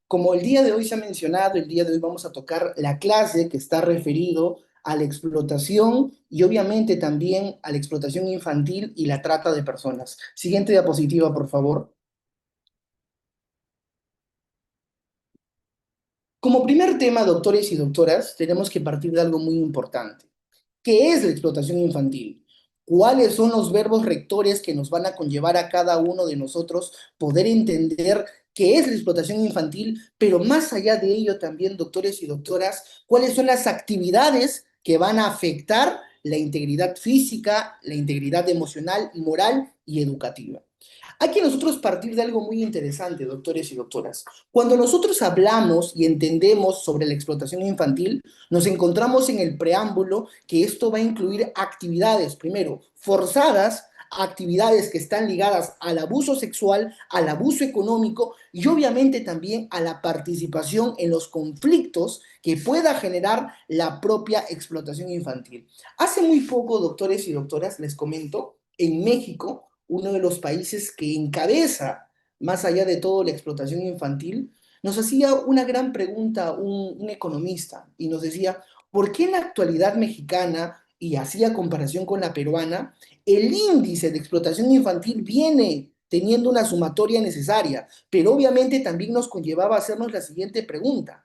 Como el día de hoy se ha mencionado, el día de hoy vamos a tocar la clase que está referido a la explotación y obviamente también a la explotación infantil y la trata de personas. Siguiente diapositiva, por favor. Como primer tema, doctores y doctoras, tenemos que partir de algo muy importante. ¿Qué es la explotación infantil? ¿Cuáles son los verbos rectores que nos van a conllevar a cada uno de nosotros poder entender qué es la explotación infantil? Pero más allá de ello también, doctores y doctoras, ¿cuáles son las actividades que van a afectar la integridad física, la integridad emocional, moral y educativa? Hay que nosotros partir de algo muy interesante, doctores y doctoras. Cuando nosotros hablamos y entendemos sobre la explotación infantil, nos encontramos en el preámbulo que esto va a incluir actividades, primero, forzadas, actividades que están ligadas al abuso sexual, al abuso económico y obviamente también a la participación en los conflictos que pueda generar la propia explotación infantil. Hace muy poco, doctores y doctoras, les comento, en México, uno de los países que encabeza, más allá de todo, la explotación infantil, nos hacía una gran pregunta un economista y nos decía, ¿por qué en la actualidad mexicana, y hacía comparación con la peruana, el índice de explotación infantil viene teniendo una sumatoria necesaria? Pero obviamente también nos conllevaba a hacernos la siguiente pregunta.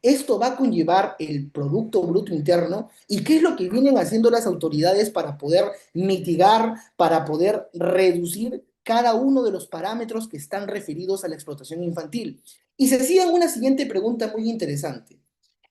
Esto va a conllevar el Producto Bruto Interno y qué es lo que vienen haciendo las autoridades para poder mitigar, para poder reducir cada uno de los parámetros que están referidos a la explotación infantil. Y se hacían una siguiente pregunta muy interesante.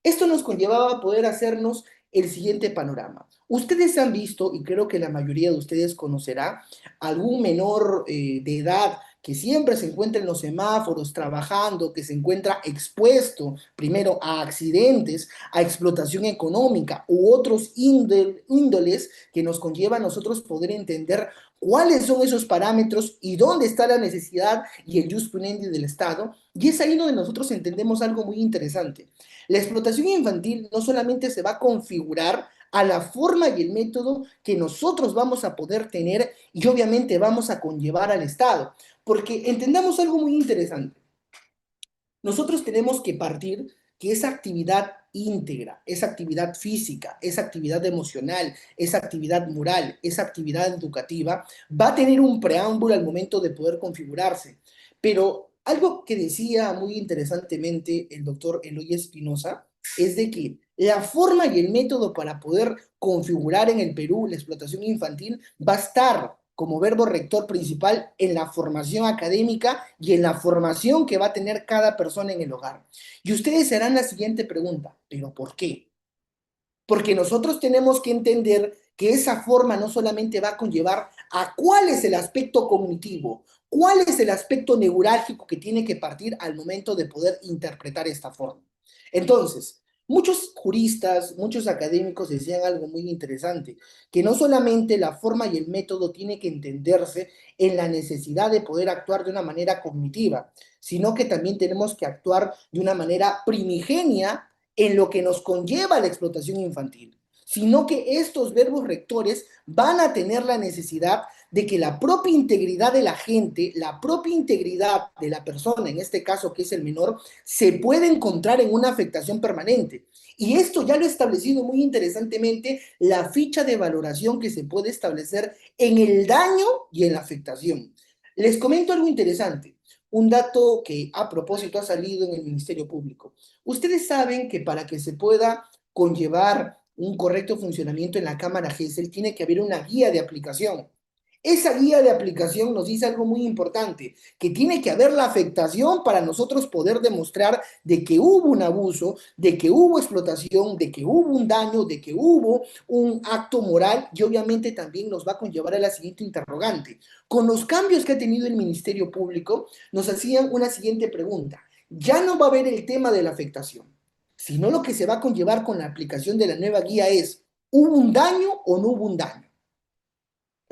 Esto nos conllevaba a poder hacernos el siguiente panorama. Ustedes han visto, y creo que la mayoría de ustedes conocerá, algún menor de edad que siempre se encuentra en los semáforos trabajando, que se encuentra expuesto primero a accidentes, a explotación económica u otros índoles que nos conlleva a nosotros poder entender cuáles son esos parámetros y dónde está la necesidad y el jus puniendi del Estado. Y es ahí donde nosotros entendemos algo muy interesante. La explotación infantil no solamente se va a configurar a la forma y el método que nosotros vamos a poder tener y obviamente vamos a conllevar al Estado. Porque entendamos algo muy interesante. Nosotros tenemos que partir que esa actividad íntegra, esa actividad física, esa actividad emocional, esa actividad moral, esa actividad educativa, va a tener un preámbulo al momento de poder configurarse. Pero algo que decía muy interesantemente el doctor Eloy Espinosa es de que la forma y el método para poder configurar en el Perú la explotación infantil va a estar como verbo rector principal en la formación académica y en la formación que va a tener cada persona en el hogar. Y ustedes se harán la siguiente pregunta, ¿pero por qué? Porque nosotros tenemos que entender que esa forma no solamente va a conllevar a cuál es el aspecto cognitivo, cuál es el aspecto neurálgico que tiene que partir al momento de poder interpretar esta forma. Entonces, muchos juristas, muchos académicos decían algo muy interesante, que no solamente la forma y el método tiene que entenderse en la necesidad de poder actuar de una manera cognitiva, sino que también tenemos que actuar de una manera primigenia en lo que nos conlleva la explotación infantil, sino que estos verbos rectores van a tener la necesidad de que la propia integridad de la gente, la propia integridad de la persona, en este caso que es el menor, se puede encontrar en una afectación permanente. Y esto ya lo ha establecido muy interesantemente la ficha de valoración que se puede establecer en el daño y en la afectación. Les comento algo interesante, un dato que a propósito ha salido en el Ministerio Público. Ustedes saben que para que se pueda conllevar un correcto funcionamiento en la cámara GESEL tiene que haber una guía de aplicación. Esa guía de aplicación nos dice algo muy importante, que tiene que haber la afectación para nosotros poder demostrar de que hubo un abuso, de que hubo explotación, de que hubo un daño, de que hubo un acto moral y obviamente también nos va a conllevar a la siguiente interrogante. Con los cambios que ha tenido el Ministerio Público, nos hacían una siguiente pregunta. Ya no va a haber el tema de la afectación, sino lo que se va a conllevar con la aplicación de la nueva guía es, ¿hubo un daño o no hubo un daño?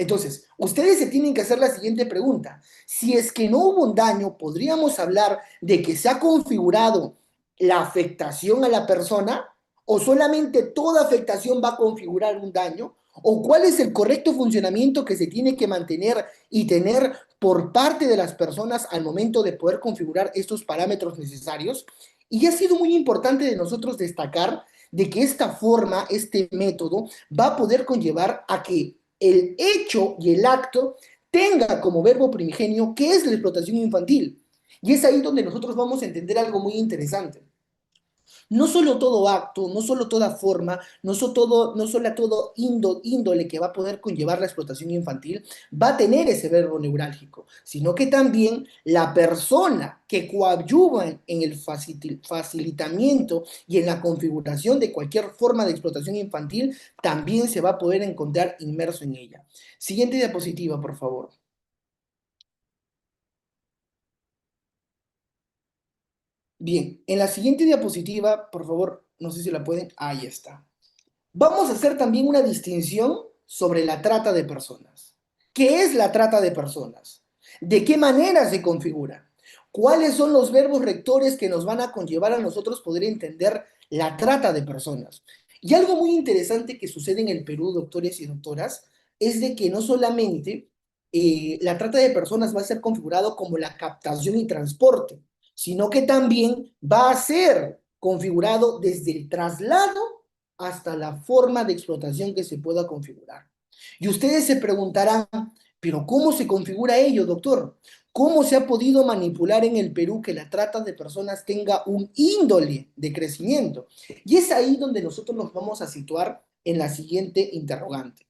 Entonces, ustedes se tienen que hacer la siguiente pregunta. Si es que no hubo un daño, ¿podríamos hablar de que se ha configurado la afectación a la persona? ¿O solamente toda afectación va a configurar un daño? ¿O cuál es el correcto funcionamiento que se tiene que mantener y tener por parte de las personas al momento de poder configurar estos parámetros necesarios? Y ha sido muy importante de nosotros destacar de que esta forma, este método, va a poder conllevar a que el hecho y el acto tenga como verbo primigenio qué es la explotación infantil. Y es ahí donde nosotros vamos a entender algo muy interesante. No solo todo acto, no solo toda forma, no solo todo índole que va a poder conllevar la explotación infantil va a tener ese verbo neurálgico, sino que también la persona que coadyuva en el facilitamiento y en la configuración de cualquier forma de explotación infantil también se va a poder encontrar inmerso en ella. Siguiente diapositiva, por favor. Bien, en la siguiente diapositiva, por favor, no sé si la pueden, ahí está. Vamos a hacer también una distinción sobre la trata de personas. ¿Qué es la trata de personas? ¿De qué manera se configura? ¿Cuáles son los verbos rectores que nos van a conllevar a nosotros poder entender la trata de personas? Y algo muy interesante que sucede en el Perú, doctores y doctoras, es de que no solamente la trata de personas va a ser configurado como la captación y transporte, sino que también va a ser configurado desde el traslado hasta la forma de explotación que se pueda configurar. Y ustedes se preguntarán, pero ¿cómo se configura ello, doctor? ¿Cómo se ha podido manipular en el Perú que la trata de personas tenga un índole de crecimiento? Y es ahí donde nosotros nos vamos a situar en la siguiente interrogante.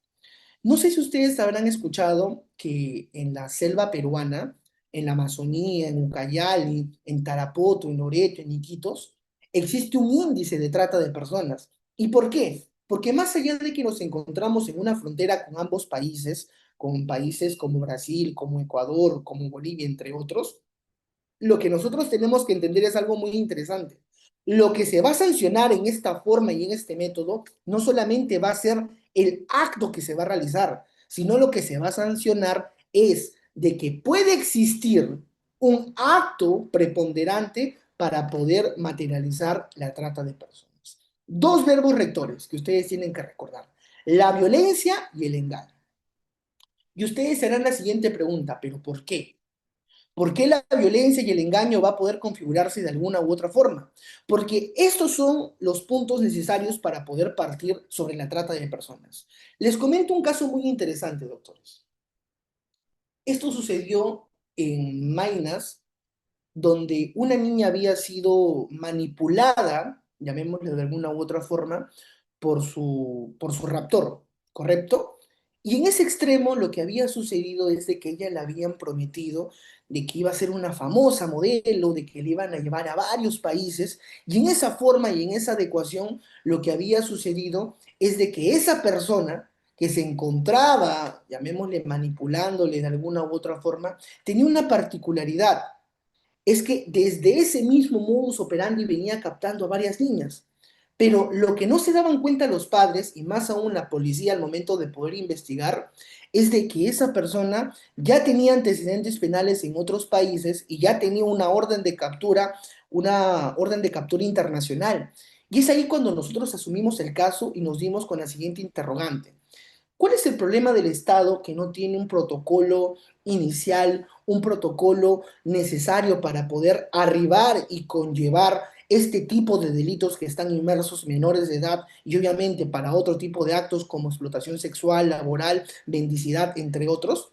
No sé si ustedes habrán escuchado que en la selva peruana, en la Amazonía, en Ucayali, en Tarapoto, en Loreto, en Iquitos, existe un índice de trata de personas. ¿Y por qué? Porque más allá de que nos encontramos en una frontera con ambos países, con países como Brasil, como Ecuador, como Bolivia, entre otros, lo que nosotros tenemos que entender es algo muy interesante. Lo que se va a sancionar en esta forma y en este método no solamente va a ser el acto que se va a realizar, sino lo que se va a sancionar es de que puede existir un acto preponderante para poder materializar la trata de personas. Dos verbos rectores que ustedes tienen que recordar, la violencia y el engaño. Y ustedes serán la siguiente pregunta, ¿pero por qué? ¿Por qué la violencia y el engaño va a poder configurarse de alguna u otra forma? Porque estos son los puntos necesarios para poder partir sobre la trata de personas. Les comento un caso muy interesante, doctores. Esto sucedió en Maynas, donde una niña había sido manipulada, llamémosle de alguna u otra forma, por su raptor, ¿correcto? Y en ese extremo lo que había sucedido es de que ella le habían prometido de que iba a ser una famosa modelo, de que le iban a llevar a varios países, y en esa forma y en esa adecuación lo que había sucedido es de que esa persona que se encontraba, llamémosle manipulándole de alguna u otra forma, tenía una particularidad, es que desde ese mismo modus operandi venía captando a varias niñas. Pero lo que no se daban cuenta los padres, y más aún la policía al momento de poder investigar, es de que esa persona ya tenía antecedentes penales en otros países y ya tenía una orden de captura internacional. Y es ahí cuando nosotros asumimos el caso y nos dimos con la siguiente interrogante. ¿Cuál es el problema del Estado que no tiene un protocolo inicial, un protocolo necesario para poder arribar y conllevar este tipo de delitos que están inmersos menores de edad y obviamente para otro tipo de actos como explotación sexual, laboral, mendicidad, entre otros?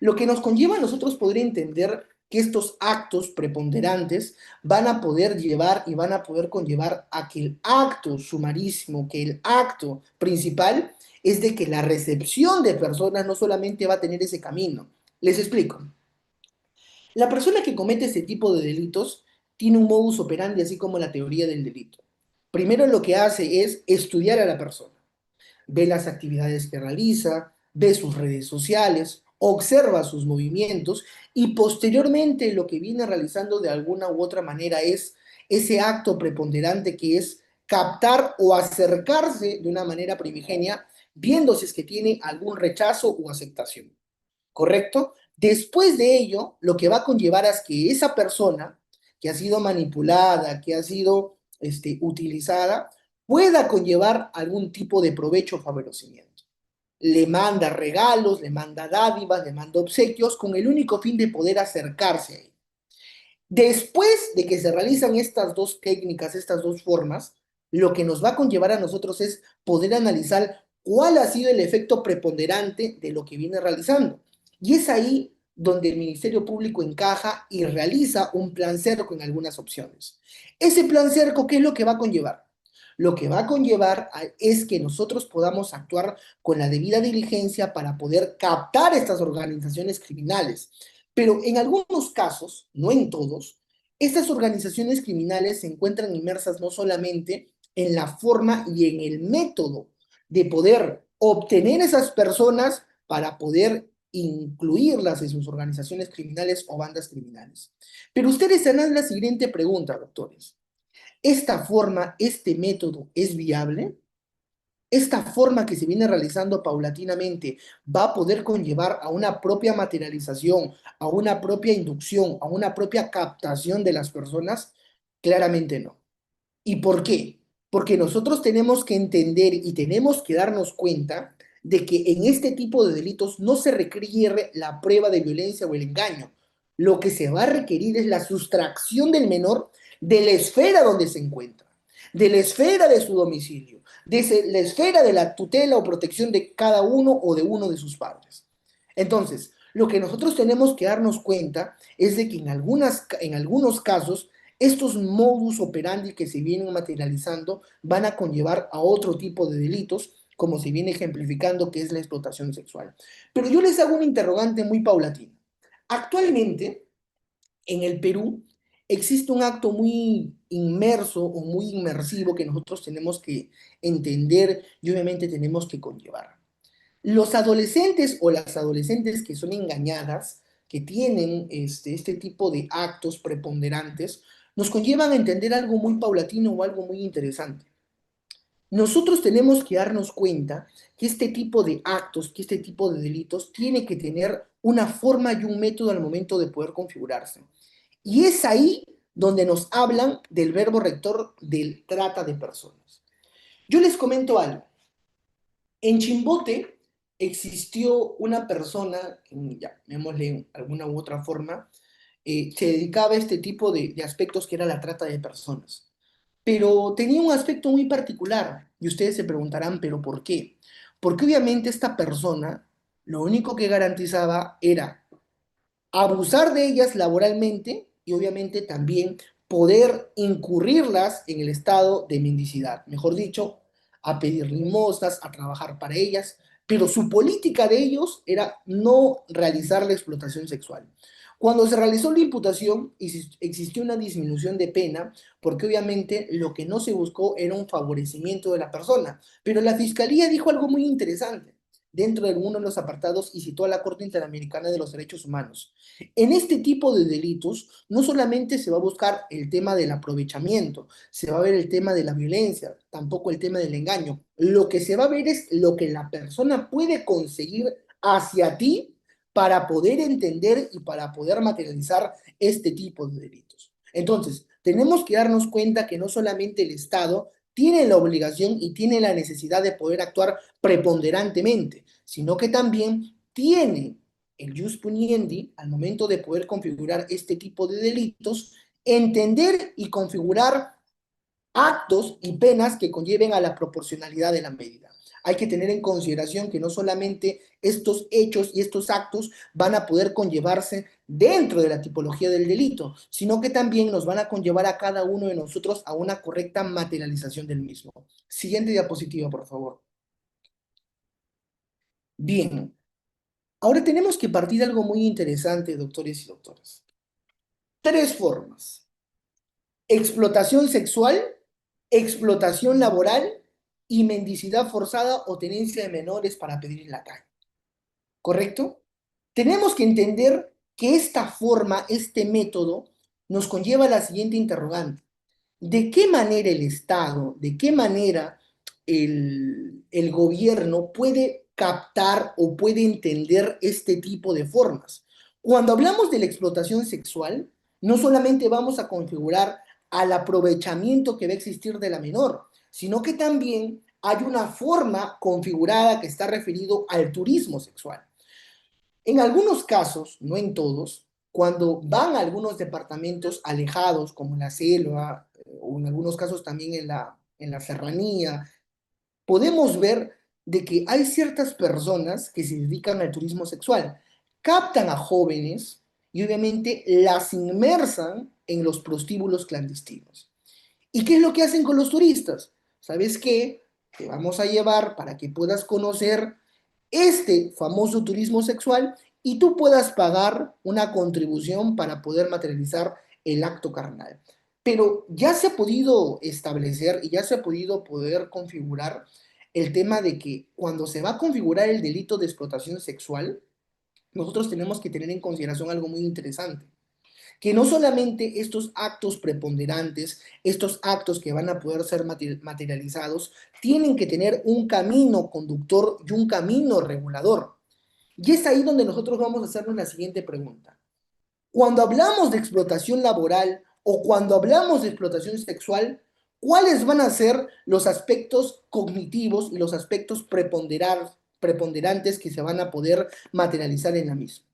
Lo que nos conlleva a nosotros poder entender que estos actos preponderantes van a poder llevar y van a poder conllevar a que el acto sumarísimo, que el acto principal es de que la recepción de personas no solamente va a tener ese camino. Les explico. La persona que comete este tipo de delitos tiene un modus operandi, así como la teoría del delito. Primero lo que hace es estudiar a la persona, ve las actividades que realiza, ve sus redes sociales, observa sus movimientos y posteriormente lo que viene realizando de alguna u otra manera es ese acto preponderante que es captar o acercarse de una manera primigenia, viendo si es que tiene algún rechazo o aceptación. ¿Correcto? Después de ello, lo que va a conllevar es que esa persona que ha sido manipulada, que ha sido utilizada, pueda conllevar algún tipo de provecho o favorecimiento. le manda regalos, le manda dádivas, le manda obsequios con el único fin de poder acercarse a él. Después de que se realizan estas dos técnicas, estas dos formas, lo que nos va a conllevar a nosotros es poder analizar cuál ha sido el efecto preponderante de lo que viene realizando. Y es ahí donde el Ministerio Público encaja y realiza un plan cerco en algunas opciones. Ese plan cerco, ¿qué es lo que va a conllevar? Lo que va a conllevar es que nosotros podamos actuar con la debida diligencia para poder captar estas organizaciones criminales, pero en algunos casos, no en todos, estas organizaciones criminales se encuentran inmersas no solamente en la forma y en el método de poder obtener esas personas para poder incluirlas en sus organizaciones criminales o bandas criminales. Pero ustedes se harán la siguiente pregunta, doctores. ¿Esta forma, este método es viable? Esta forma que se viene realizando paulatinamente va a poder conllevar a una propia materialización, a una propia inducción, a una propia captación de las personas. Claramente no. ¿Y por qué? Porque nosotros tenemos que entender y tenemos que darnos cuenta de que en este tipo de delitos no se requiere la prueba de violencia o el engaño. Lo que se va a requerir es la sustracción del menor de la esfera donde se encuentra, de la esfera de su domicilio, de la esfera de la tutela o protección de cada uno o de uno de sus padres. Entonces, lo que nosotros tenemos que darnos cuenta es de que en algunos casos estos modus operandi que se vienen materializando van a conllevar a otro tipo de delitos, como se viene ejemplificando, que es la explotación sexual. Pero yo les hago un interrogante muy paulatino. Actualmente, en el Perú, existe un acto muy inmerso o muy inmersivo que nosotros tenemos que entender y obviamente tenemos que conllevar. Los adolescentes o las adolescentes que son engañadas, que tienen este tipo de actos preponderantes, nos conllevan a entender algo muy paulatino o algo muy interesante. Nosotros tenemos que darnos cuenta que este tipo de actos, que este tipo de delitos tiene que tener una forma y un método al momento de poder configurarse. Y es ahí donde nos hablan del verbo rector del trata de personas. Yo les comento algo. En Chimbote existió una persona, ya, llamémosle alguna u otra forma, se dedicaba a este tipo de aspectos que era la trata de personas. Pero tenía un aspecto muy particular y ustedes se preguntarán, ¿pero por qué? Porque obviamente esta persona lo único que garantizaba era abusar de ellas laboralmente y obviamente también poder incurrirlas en el estado de mendicidad, mejor dicho, a pedir limosnas, a trabajar para ellas, pero su política de ellos era no realizar la explotación sexual. Cuando se realizó la imputación, existió una disminución de pena, porque obviamente lo que no se buscó era un favorecimiento de la persona, pero la fiscalía dijo algo muy interesante dentro de uno de los apartados y citó a la Corte Interamericana de los Derechos Humanos. En este tipo de delitos, no solamente se va a buscar el tema del aprovechamiento, se va a ver el tema de la violencia, tampoco el tema del engaño. Lo que se va a ver es lo que la persona puede conseguir hacia ti para poder entender y para poder materializar este tipo de delitos. Entonces, tenemos que darnos cuenta que no solamente el Estado tiene la obligación y tiene la necesidad de poder actuar preponderantemente, sino que también tiene el jus puniendi, al momento de poder configurar este tipo de delitos, entender y configurar actos y penas que conlleven a la proporcionalidad de la medida. Hay que tener en consideración que no solamente estos hechos y estos actos van a poder conllevarse dentro de la tipología del delito, sino que también nos van a conllevar a cada uno de nosotros a una correcta materialización del mismo. Siguiente diapositiva, por favor. Bien, ahora tenemos que partir de algo muy interesante, doctores y doctoras. Tres formas: explotación sexual, explotación laboral y mendicidad forzada o tenencia de menores para pedir en la calle. ¿Correcto? Tenemos que entender que esta forma, este método, nos conlleva a la siguiente interrogante. ¿De qué manera el Estado, de qué manera el gobierno puede captar o puede entender este tipo de formas? Cuando hablamos de la explotación sexual, no solamente vamos a configurar al aprovechamiento que va a existir de la menor, sino que también hay una forma configurada que está referido al turismo sexual. En algunos casos, no en todos, cuando van a algunos departamentos alejados, como en la selva, o en algunos casos también en la serranía, podemos ver de que hay ciertas personas que se dedican al turismo sexual, captan a jóvenes y obviamente las inmersan en los prostíbulos clandestinos. ¿Y qué es lo que hacen con los turistas? ¿Sabes qué? Te vamos a llevar para que puedas conocer este famoso turismo sexual y tú puedas pagar una contribución para poder materializar el acto carnal. Pero ya se ha podido establecer y ya se ha podido poder configurar el tema de que cuando se va a configurar el delito de explotación sexual, nosotros tenemos que tener en consideración algo muy interesante, que no solamente estos actos preponderantes, estos actos que van a poder ser materializados, tienen que tener un camino conductor y un camino regulador. Y es ahí donde nosotros vamos a hacernos la siguiente pregunta. Cuando hablamos de explotación laboral o cuando hablamos de explotación sexual, ¿cuáles van a ser los aspectos cognitivos y los aspectos preponderantes que se van a poder materializar en la misma?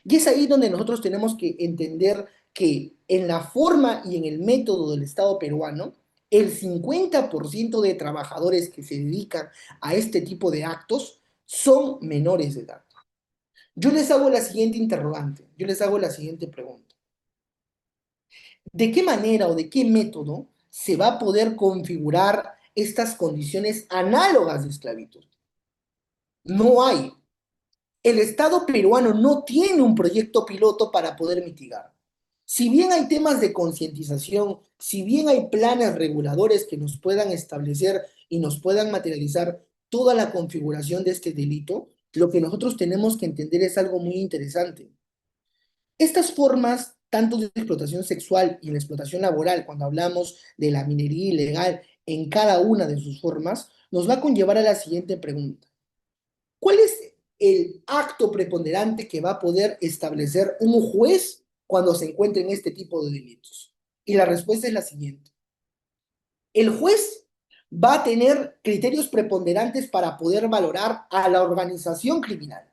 Y es ahí donde nosotros tenemos que entender que en la forma y en el método del Estado peruano, el 50% de trabajadores que se dedican a este tipo de actos son menores de edad. Yo les hago la siguiente interrogante, yo les hago la siguiente pregunta. ¿De qué manera o de qué método se va a poder configurar estas condiciones análogas de esclavitud? No hay. El Estado peruano no tiene un proyecto piloto para poder mitigar. Si bien hay temas de concientización, si bien hay planes reguladores que nos puedan establecer y nos puedan materializar toda la configuración de este delito, lo que nosotros tenemos que entender es algo muy interesante. Estas formas, tanto de explotación sexual y en la explotación laboral, cuando hablamos de la minería ilegal en cada una de sus formas, nos va a conllevar a la siguiente pregunta. ¿Cuál es el acto preponderante que va a poder establecer un juez cuando se encuentre en este tipo de delitos? Y la respuesta es la siguiente. El juez va a tener criterios preponderantes para poder valorar a la organización criminal,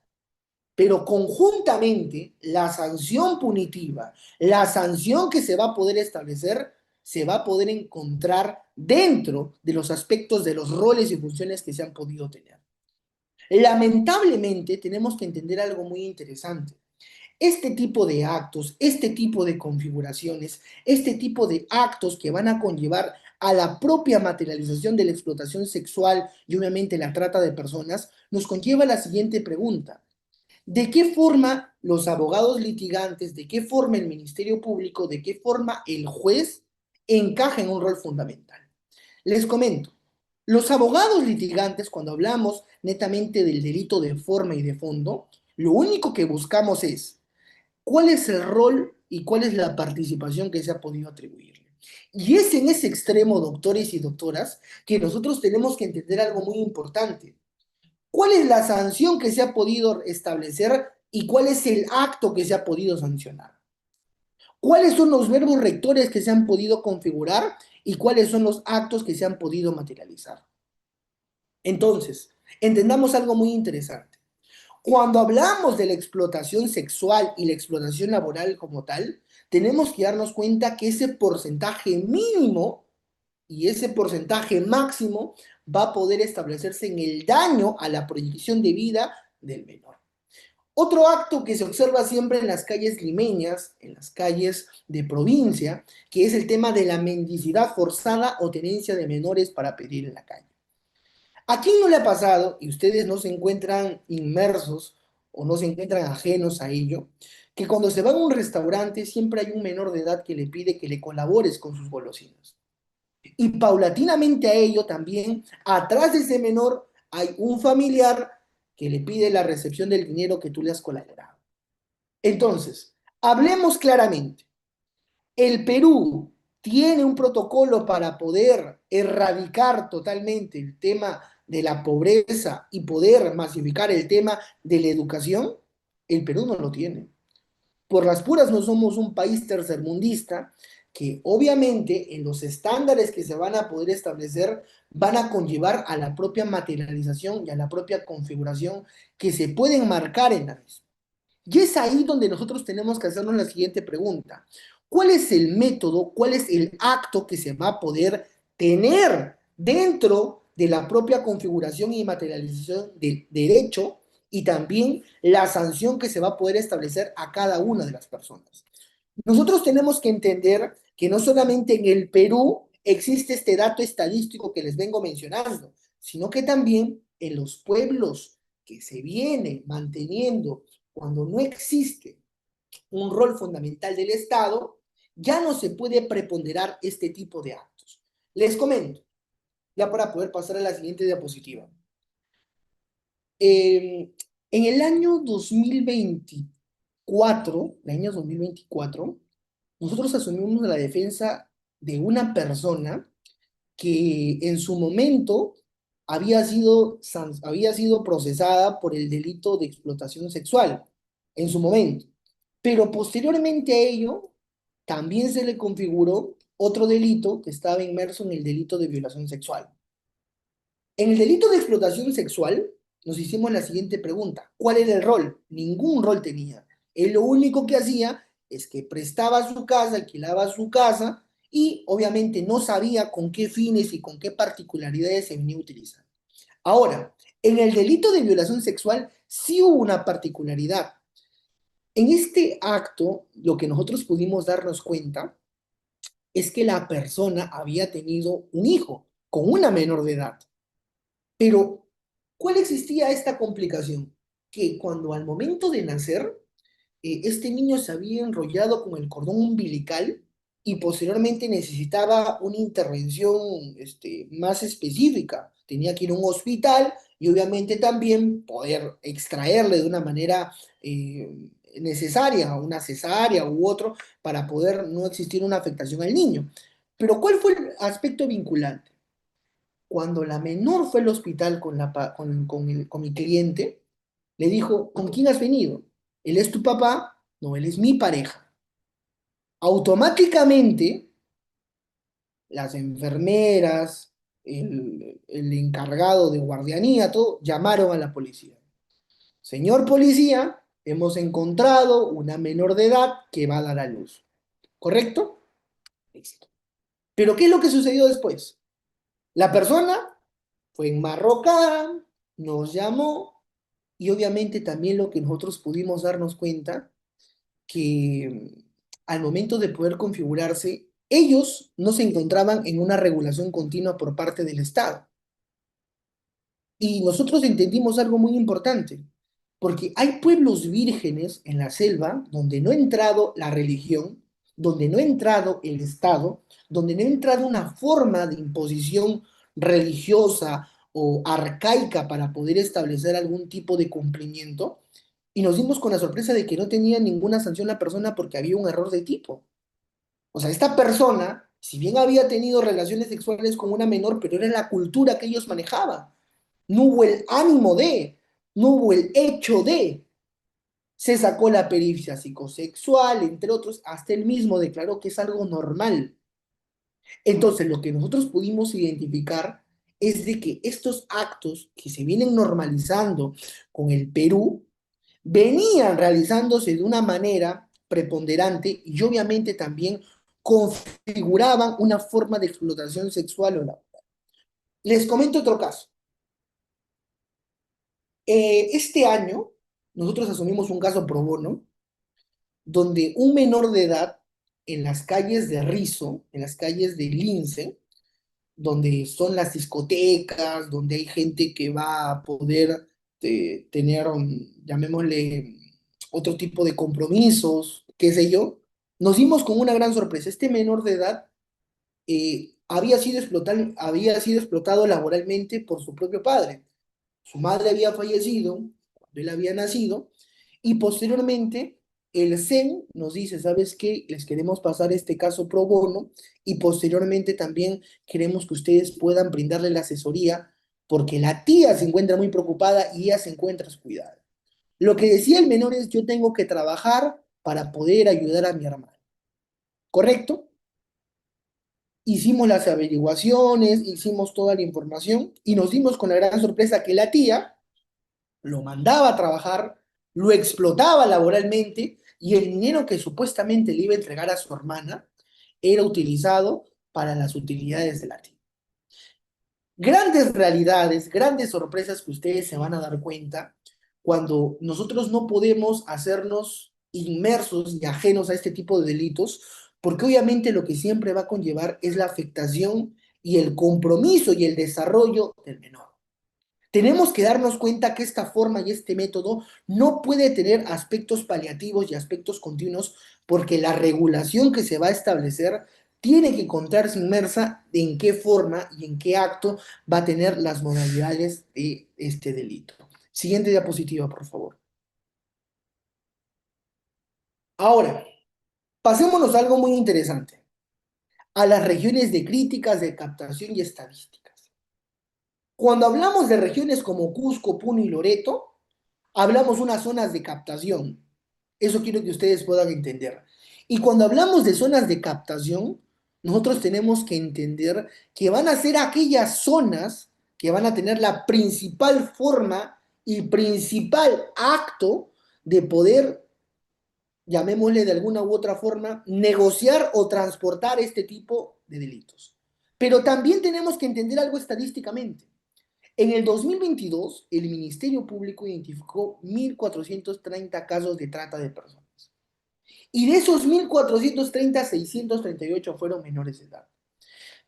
pero conjuntamente la sanción punitiva, la sanción que se va a poder establecer, se va a poder encontrar dentro de los aspectos de los roles y funciones que se han podido tener. Lamentablemente tenemos que entender algo muy interesante. Este tipo de actos, este tipo de configuraciones, este tipo de actos que van a conllevar a la propia materialización de la explotación sexual y obviamente la trata de personas, nos conlleva la siguiente pregunta. ¿De qué forma los abogados litigantes, de qué forma el Ministerio Público, de qué forma el juez encaja en un rol fundamental? Les comento, los abogados litigantes, cuando hablamos netamente del delito de forma y de fondo, lo único que buscamos es cuál es el rol y cuál es la participación que se ha podido atribuirle. Y es en ese extremo, doctores y doctoras, que nosotros tenemos que entender algo muy importante. ¿Cuál es la sanción que se ha podido establecer y cuál es el acto que se ha podido sancionar? ¿Cuáles son los verbos rectores que se han podido configurar y cuáles son los actos que se han podido materializar? Entonces, entendamos algo muy interesante. Cuando hablamos de la explotación sexual y la explotación laboral como tal, tenemos que darnos cuenta que ese porcentaje mínimo y ese porcentaje máximo va a poder establecerse en el daño a la proyección de vida del menor. Otro acto que se observa siempre en las calles limeñas, en las calles de provincia, que es el tema de la mendicidad forzada o tenencia de menores para pedir en la calle. ¿A quién no le ha pasado, y ustedes no se encuentran inmersos o no se encuentran ajenos a ello, que cuando se va a un restaurante siempre hay un menor de edad que le pide que le colabores con sus golosinas? Y paulatinamente a ello también, atrás de ese menor hay un familiar que le pide la recepción del dinero que tú le has colaborado. Entonces, hablemos claramente. El Perú tiene un protocolo para poder erradicar totalmente el tema de la pobreza y poder masificar el tema de la educación. El Perú no lo tiene. Por las puras no somos un país tercermundista que obviamente en los estándares que se van a poder establecer van a conllevar a la propia materialización y a la propia configuración que se pueden marcar en la misma. Y es ahí donde nosotros tenemos que hacernos la siguiente pregunta. ¿Cuál es el método, cuál es el acto que se va a poder tener dentro de la propia configuración y materialización del derecho y también la sanción que se va a poder establecer a cada una de las personas? Nosotros tenemos que entender que no solamente en el Perú existe este dato estadístico que les vengo mencionando, sino que también en los pueblos que se vienen manteniendo cuando no existe un rol fundamental del Estado, ya no se puede preponderar este tipo de actos. Les comento, ya para poder pasar a la siguiente diapositiva. En el año 2024, nosotros asumimos la defensa de una persona que en su momento había sido procesada por el delito de explotación sexual, en su momento. Pero posteriormente a ello, también se le configuró otro delito que estaba inmerso en el delito de violación sexual. En el delito de explotación sexual, nos hicimos la siguiente pregunta. ¿Cuál era el rol? Ningún rol tenía. Él lo único que hacía es que prestaba su casa, alquilaba su casa y obviamente no sabía con qué fines y con qué particularidades se venía a utilizar. Ahora, en el delito de violación sexual sí hubo una particularidad. En este acto, lo que nosotros pudimos darnos cuenta es que la persona había tenido un hijo con una menor de edad. Pero, ¿cuál existía esta complicación? Que cuando al momento de nacer, este niño se había enrollado con el cordón umbilical y posteriormente necesitaba una intervención más específica. Tenía que ir a un hospital y obviamente también poder extraerle de una manera necesaria, una cesárea u otro, para poder no existir una afectación al niño. Pero ¿cuál fue el aspecto vinculante? Cuando la menor fue al hospital con mi cliente, le dijo, ¿con quién has venido? ¿Él es tu papá? No, él es mi pareja. Automáticamente, las enfermeras, el encargado de guardianía, todo, llamaron a la policía. Señor policía, hemos encontrado una menor de edad que va a dar a luz. ¿Correcto? Listo. Pero ¿qué es lo que sucedió después? La persona fue enmarrocada, nos llamó y obviamente también lo que nosotros pudimos darnos cuenta que al momento de poder configurarse, ellos no se encontraban en una regulación continua por parte del Estado. Y nosotros entendimos algo muy importante, porque hay pueblos vírgenes en la selva donde no ha entrado la religión, donde no ha entrado el Estado, donde no ha entrado una forma de imposición religiosa o arcaica para poder establecer algún tipo de cumplimiento. Y nos dimos con la sorpresa de que no tenía ninguna sanción la persona porque había un error de tipo. O sea, esta persona, si bien había tenido relaciones sexuales con una menor, pero era la cultura que ellos manejaban. No hubo el ánimo de, no hubo el hecho de. Se sacó la pericia psicosexual, entre otros, hasta él mismo declaró que es algo normal. Entonces, lo que nosotros pudimos identificar es de que estos actos que se vienen normalizando con el Perú venían realizándose de una manera preponderante y obviamente también configuraban una forma de explotación sexual o la. Les comento otro caso. Este año nosotros asumimos un caso pro bono donde un menor de edad en las calles de Rizo, en las calles de Lince, donde son las discotecas, donde hay gente que va a poder tener, llamémosle, otro tipo de compromisos, qué sé yo, nos dimos con una gran sorpresa. Este menor de edad había sido explotado laboralmente por su propio padre. Su madre había fallecido cuando él había nacido y posteriormente el CEN nos dice, ¿sabes qué? Les queremos pasar este caso pro bono y posteriormente también queremos que ustedes puedan brindarle la asesoría porque la tía se encuentra muy preocupada y ella se encuentra descuidada. Lo que decía el menor es, yo tengo que trabajar para poder ayudar a mi hermano. ¿Correcto? hicimos las averiguaciones, hicimos toda la información y nos dimos con la gran sorpresa que la tía lo mandaba a trabajar, lo explotaba laboralmente y el dinero que supuestamente le iba a entregar a su hermana era utilizado para las utilidades de la tía. Grandes realidades, grandes sorpresas que ustedes se van a dar cuenta cuando nosotros no podemos hacernos inmersos y ajenos a este tipo de delitos, porque obviamente lo que siempre va a conllevar es la afectación y el compromiso y el desarrollo del menor. Tenemos que darnos cuenta que esta forma y este método no puede tener aspectos paliativos y aspectos continuos porque la regulación que se va a establecer tiene que encontrarse inmersa en qué forma y en qué acto va a tener las modalidades de este delito. Siguiente diapositiva, por favor. Ahora, pasémonos a algo muy interesante, a las regiones de críticas, de captación y estadísticas. Cuando hablamos de regiones como Cusco, Puno y Loreto, hablamos unas zonas de captación. Eso quiero que ustedes puedan entender. Y cuando hablamos de zonas de captación, nosotros tenemos que entender que van a ser aquellas zonas que van a tener la principal forma y principal acto de poder, llamémosle de alguna u otra forma, negociar o transportar este tipo de delitos. Pero también tenemos que entender algo estadísticamente. En el 2022, el Ministerio Público identificó 1.430 casos de trata de personas. Y de esos 1.430, 638 fueron menores de edad.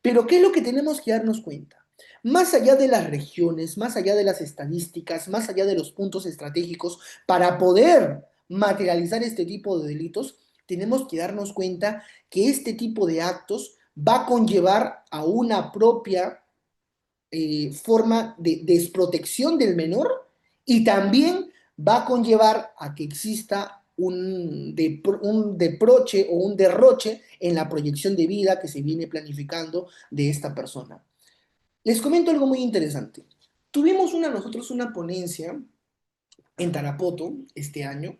Pero ¿qué es lo que tenemos que darnos cuenta? Más allá de las regiones, más allá de las estadísticas, más allá de los puntos estratégicos, para poder materializar este tipo de delitos, tenemos que darnos cuenta que este tipo de actos va a conllevar a una propia forma de desprotección del menor y también va a conllevar a que exista un deproche o un derroche en la proyección de vida que se viene planificando de esta persona. Les comento algo muy interesante. Tuvimos nosotros una ponencia en Tarapoto este año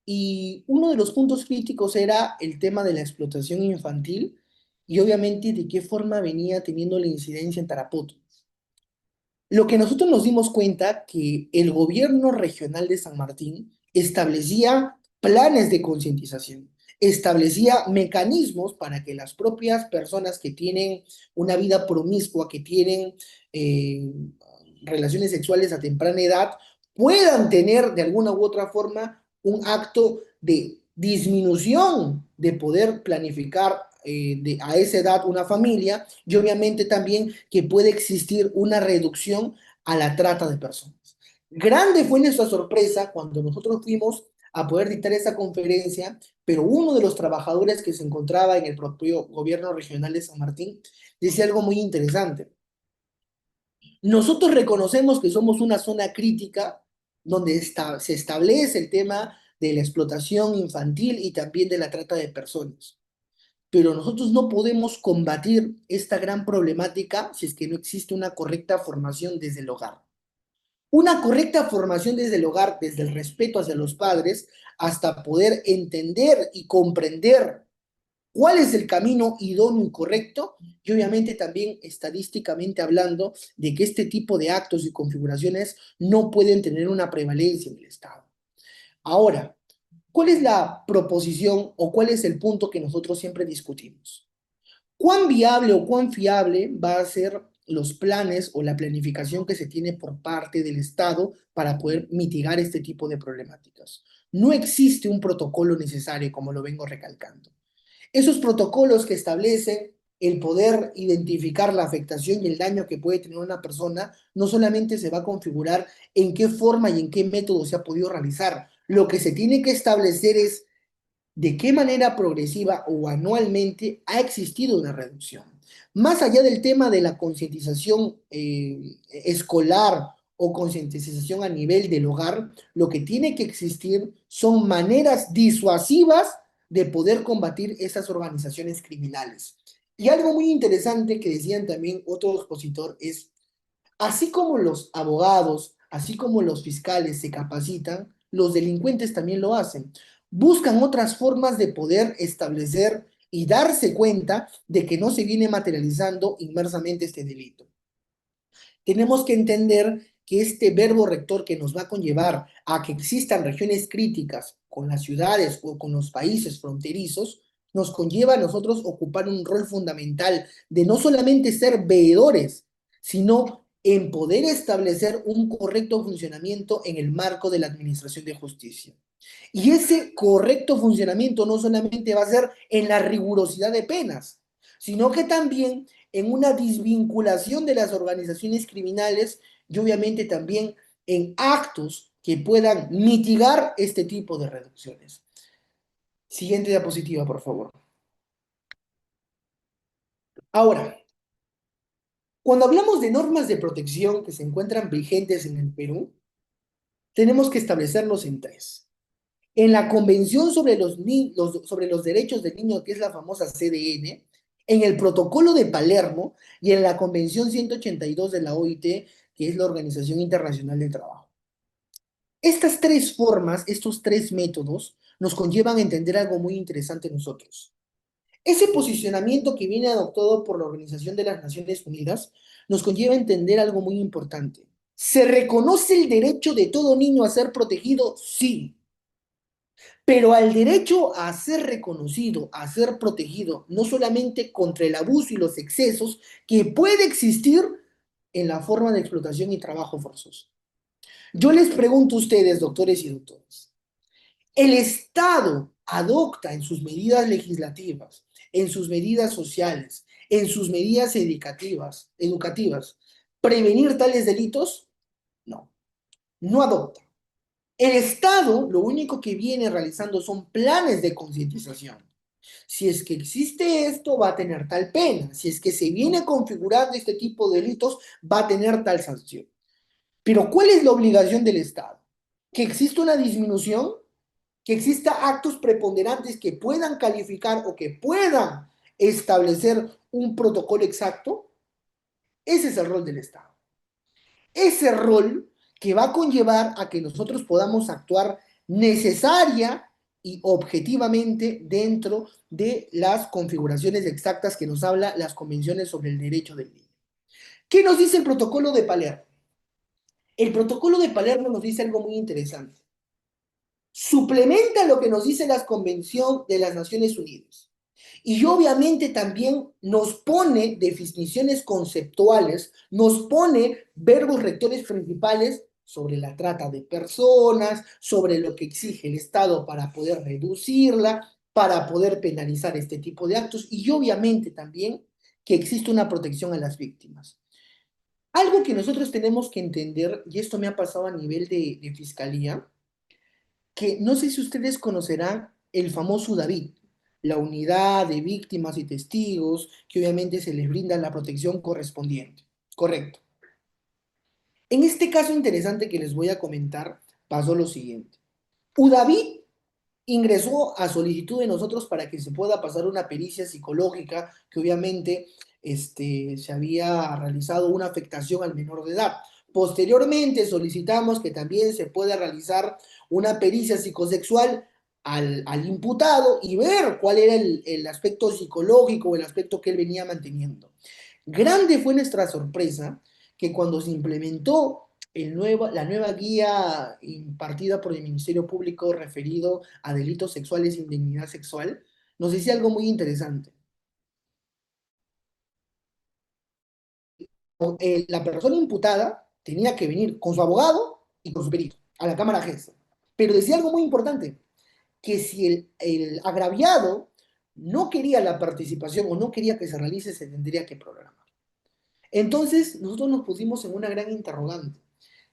y uno de los puntos críticos era el tema de la explotación infantil y obviamente de qué forma venía teniendo la incidencia en Tarapoto. Lo que nosotros nos dimos cuenta que el gobierno regional de San Martín establecía planes de concientización, establecía mecanismos para que las propias personas que tienen una vida promiscua, que tienen eh, relaciones sexuales a temprana edad, puedan tener de alguna u otra forma un acto de disminución de poder planificar a esa edad una familia y obviamente también que puede existir una reducción a la trata de personas. Grande fue nuestra sorpresa cuando nosotros fuimos a poder dictar esa conferencia, pero uno de los trabajadores que se encontraba en el propio gobierno regional de San Martín decía algo muy interesante. Nosotros reconocemos que somos una zona crítica donde se establece el tema de la explotación infantil y también de la trata de personas. Pero nosotros no podemos combatir esta gran problemática si es que no existe una correcta formación desde el hogar. Una correcta formación desde el hogar, desde el respeto hacia los padres, hasta poder entender y comprender cuál es el camino idóneo y correcto, y obviamente también estadísticamente hablando de que este tipo de actos y configuraciones no pueden tener una prevalencia en el Estado. Ahora, ¿cuál es la proposición o cuál es el punto que nosotros siempre discutimos? ¿Cuán viable o cuán fiable va a ser los planes o la planificación que se tiene por parte del Estado para poder mitigar este tipo de problemáticas? No existe un protocolo necesario, como lo vengo recalcando. Esos protocolos que establecen el poder identificar la afectación y el daño que puede tener una persona, no solamente se va a configurar en qué forma y en qué método se ha podido realizar. Lo que se tiene que establecer es de qué manera progresiva o anualmente ha existido una reducción. Más allá del tema de la concientización escolar o concientización a nivel del hogar, lo que tiene que existir son maneras disuasivas de poder combatir esas organizaciones criminales. Y algo muy interesante que decían también otro expositor es, así como los abogados, así como los fiscales se capacitan, los delincuentes también lo hacen. Buscan otras formas de poder establecer y darse cuenta de que no se viene materializando inmersamente este delito. Tenemos que entender que este verbo rector que nos va a conllevar a que existan regiones críticas con las ciudades o con los países fronterizos, nos conlleva a nosotros ocupar un rol fundamental de no solamente ser veedores, sino en poder establecer un correcto funcionamiento en el marco de la administración de justicia. Y ese correcto funcionamiento no solamente va a ser en la rigurosidad de penas, sino que también en una desvinculación de las organizaciones criminales y obviamente también en actos que puedan mitigar este tipo de reducciones. Siguiente diapositiva, por favor. Ahora, cuando hablamos de normas de protección que se encuentran vigentes en el Perú, tenemos que establecerlos en tres. En la Convención sobre sobre los Derechos del Niño, que es la famosa CDN, en el Protocolo de Palermo y en la Convención 182 de la OIT, que es la Organización Internacional del Trabajo. Estas tres formas, estos tres métodos, nos conllevan a entender algo muy interesante nosotros. Ese posicionamiento que viene adoptado por la Organización de las Naciones Unidas nos conlleva a entender algo muy importante. ¿Se reconoce el derecho de todo niño a ser protegido? Sí. Pero al derecho a ser reconocido, a ser protegido, no solamente contra el abuso y los excesos que puede existir en la forma de explotación y trabajo forzoso. Yo les pregunto a ustedes, doctores y doctoras, ¿el Estado adopta en sus medidas legislativas, en sus medidas sociales, en sus medidas educativas, prevenir tales delitos? No, no adopta. El Estado lo único que viene realizando son planes de concientización. Si es que existe esto, va a tener tal pena. Si es que se viene configurando este tipo de delitos, va a tener tal sanción. Pero ¿cuál es la obligación del Estado? Que exista una disminución, que exista actos preponderantes que puedan calificar o que puedan establecer un protocolo exacto. Ese es el rol del Estado. Ese rol que va a conllevar a que nosotros podamos actuar necesaria y objetivamente dentro de las configuraciones exactas que nos habla las convenciones sobre el derecho del niño. ¿Qué nos dice el protocolo de Palermo? El protocolo de Palermo nos dice algo muy interesante. Suplementa lo que nos dice la Convención de las Naciones Unidas. Y obviamente también nos pone definiciones conceptuales, nos pone verbos rectores principales sobre la trata de personas, sobre lo que exige el Estado para poder reducirla, para poder penalizar este tipo de actos y obviamente también que existe una protección a las víctimas. Algo que nosotros tenemos que entender, y esto me ha pasado a nivel de fiscalía, que no sé si ustedes conocerán el famoso David, la unidad de víctimas y testigos, que obviamente se les brinda la protección correspondiente. Correcto. En este caso interesante que les voy a comentar, pasó lo siguiente. Udavid ingresó a solicitud de nosotros para que se pueda pasar una pericia psicológica que obviamente se había realizado una afectación al menor de edad. Posteriormente solicitamos que también se pueda realizar una pericia psicosexual al imputado y ver cuál era el aspecto psicológico o el aspecto que él venía manteniendo. Grande fue nuestra sorpresa que cuando se implementó la nueva guía impartida por el Ministerio Público referido a delitos sexuales e indignidad sexual, nos decía algo muy interesante. La persona imputada tenía que venir con su abogado y con su perito a la Cámara Gestal. Pero decía algo muy importante, que si el agraviado no quería la participación o no quería que se realice, se tendría que programar. Entonces, nosotros nos pusimos en una gran interrogante.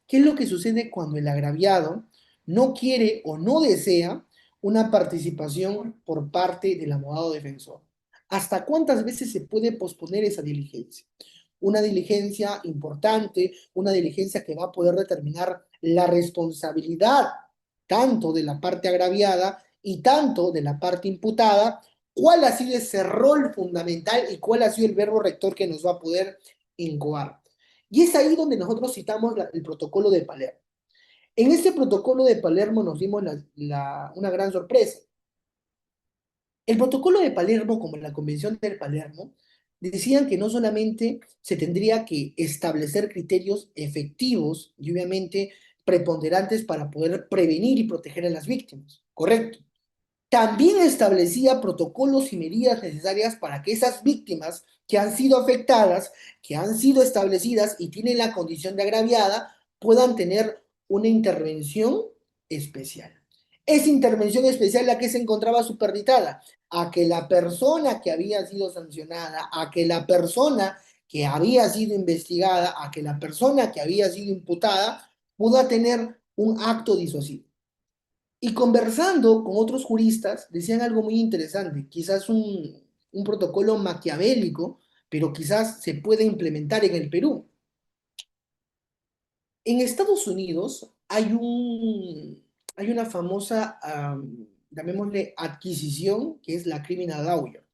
¿Qué es lo que sucede cuando el agraviado no quiere o no desea una participación por parte del abogado defensor? ¿Hasta cuántas veces se puede posponer esa diligencia? Una diligencia importante, una diligencia que va a poder determinar la responsabilidad tanto de la parte agraviada y tanto de la parte imputada, cuál ha sido ese rol fundamental y cuál ha sido el verbo rector que nos va a poder incoar. Y es ahí donde nosotros citamos el protocolo de Palermo. En este protocolo de Palermo nos dimos una gran sorpresa. El protocolo de Palermo, como la Convención de Palermo, decían que no solamente se tendría que establecer criterios efectivos y obviamente preponderantes para poder prevenir y proteger a las víctimas, correcto. También establecía protocolos y medidas necesarias para que esas víctimas que han sido afectadas, que han sido establecidas y tienen la condición de agraviada, puedan tener una intervención especial. Esa intervención especial la que se encontraba superditada, a que la persona que había sido sancionada, a que la persona que había sido investigada, a que la persona que había sido imputada pueda tener un acto disuasivo. Y conversando con otros juristas, decían algo muy interesante, quizás un protocolo maquiavélico, pero quizás se puede implementar en el Perú. En Estados Unidos hay una famosa, llamémosle, adquisición, que es la criminal lawyer.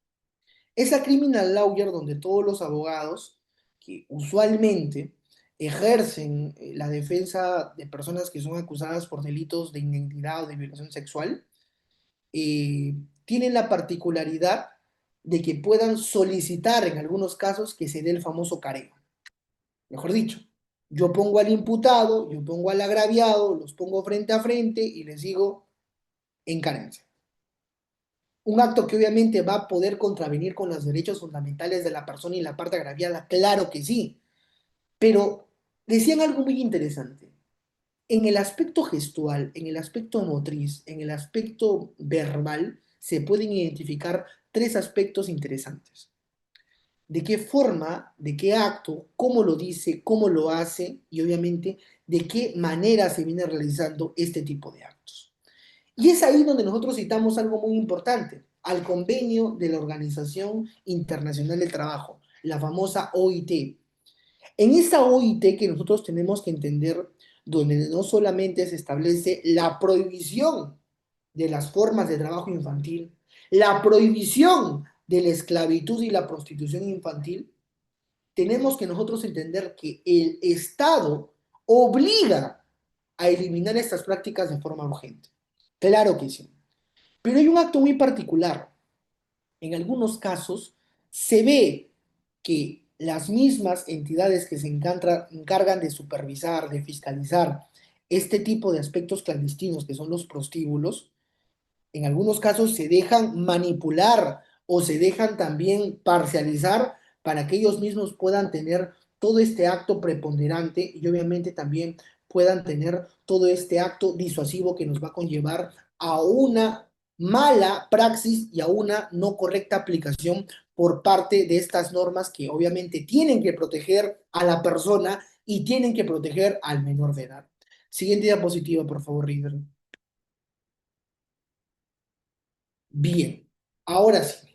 Esa criminal lawyer donde todos los abogados que usualmente ejercen la defensa de personas que son acusadas por delitos de identidad o de violación sexual, eh, tienen la particularidad de que puedan solicitar en algunos casos que se dé el famoso careo. Mejor dicho, yo pongo al imputado, yo pongo al agraviado, los pongo frente a frente y les digo, encárense. Un acto que obviamente va a poder contravenir con los derechos fundamentales de la persona y la parte agraviada, claro que sí, pero decían algo muy interesante. En el aspecto gestual, en el aspecto motriz, en el aspecto verbal, se pueden identificar tres aspectos interesantes. De qué forma, de qué acto, cómo lo dice, cómo lo hace y obviamente de qué manera se viene realizando este tipo de actos. Y es ahí donde nosotros citamos algo muy importante, al convenio de la Organización Internacional del Trabajo, la famosa OIT. En esa OIT que nosotros tenemos que entender, donde no solamente se establece la prohibición de las formas de trabajo infantil, la prohibición de la esclavitud y la prostitución infantil, tenemos que nosotros entender que el Estado obliga a eliminar estas prácticas de forma urgente. Claro que sí. Pero hay un acto muy particular. En algunos casos se ve que las mismas entidades que se encargan de supervisar, de fiscalizar este tipo de aspectos clandestinos que son los prostíbulos, en algunos casos se dejan manipular o se dejan también parcializar para que ellos mismos puedan tener todo este acto preponderante y obviamente también puedan tener todo este acto disuasivo que nos va a conllevar a una mala praxis y a una no correcta aplicación por parte de estas normas que obviamente tienen que proteger a la persona y tienen que proteger al menor de edad. Siguiente diapositiva, por favor, River. Bien, ahora sí.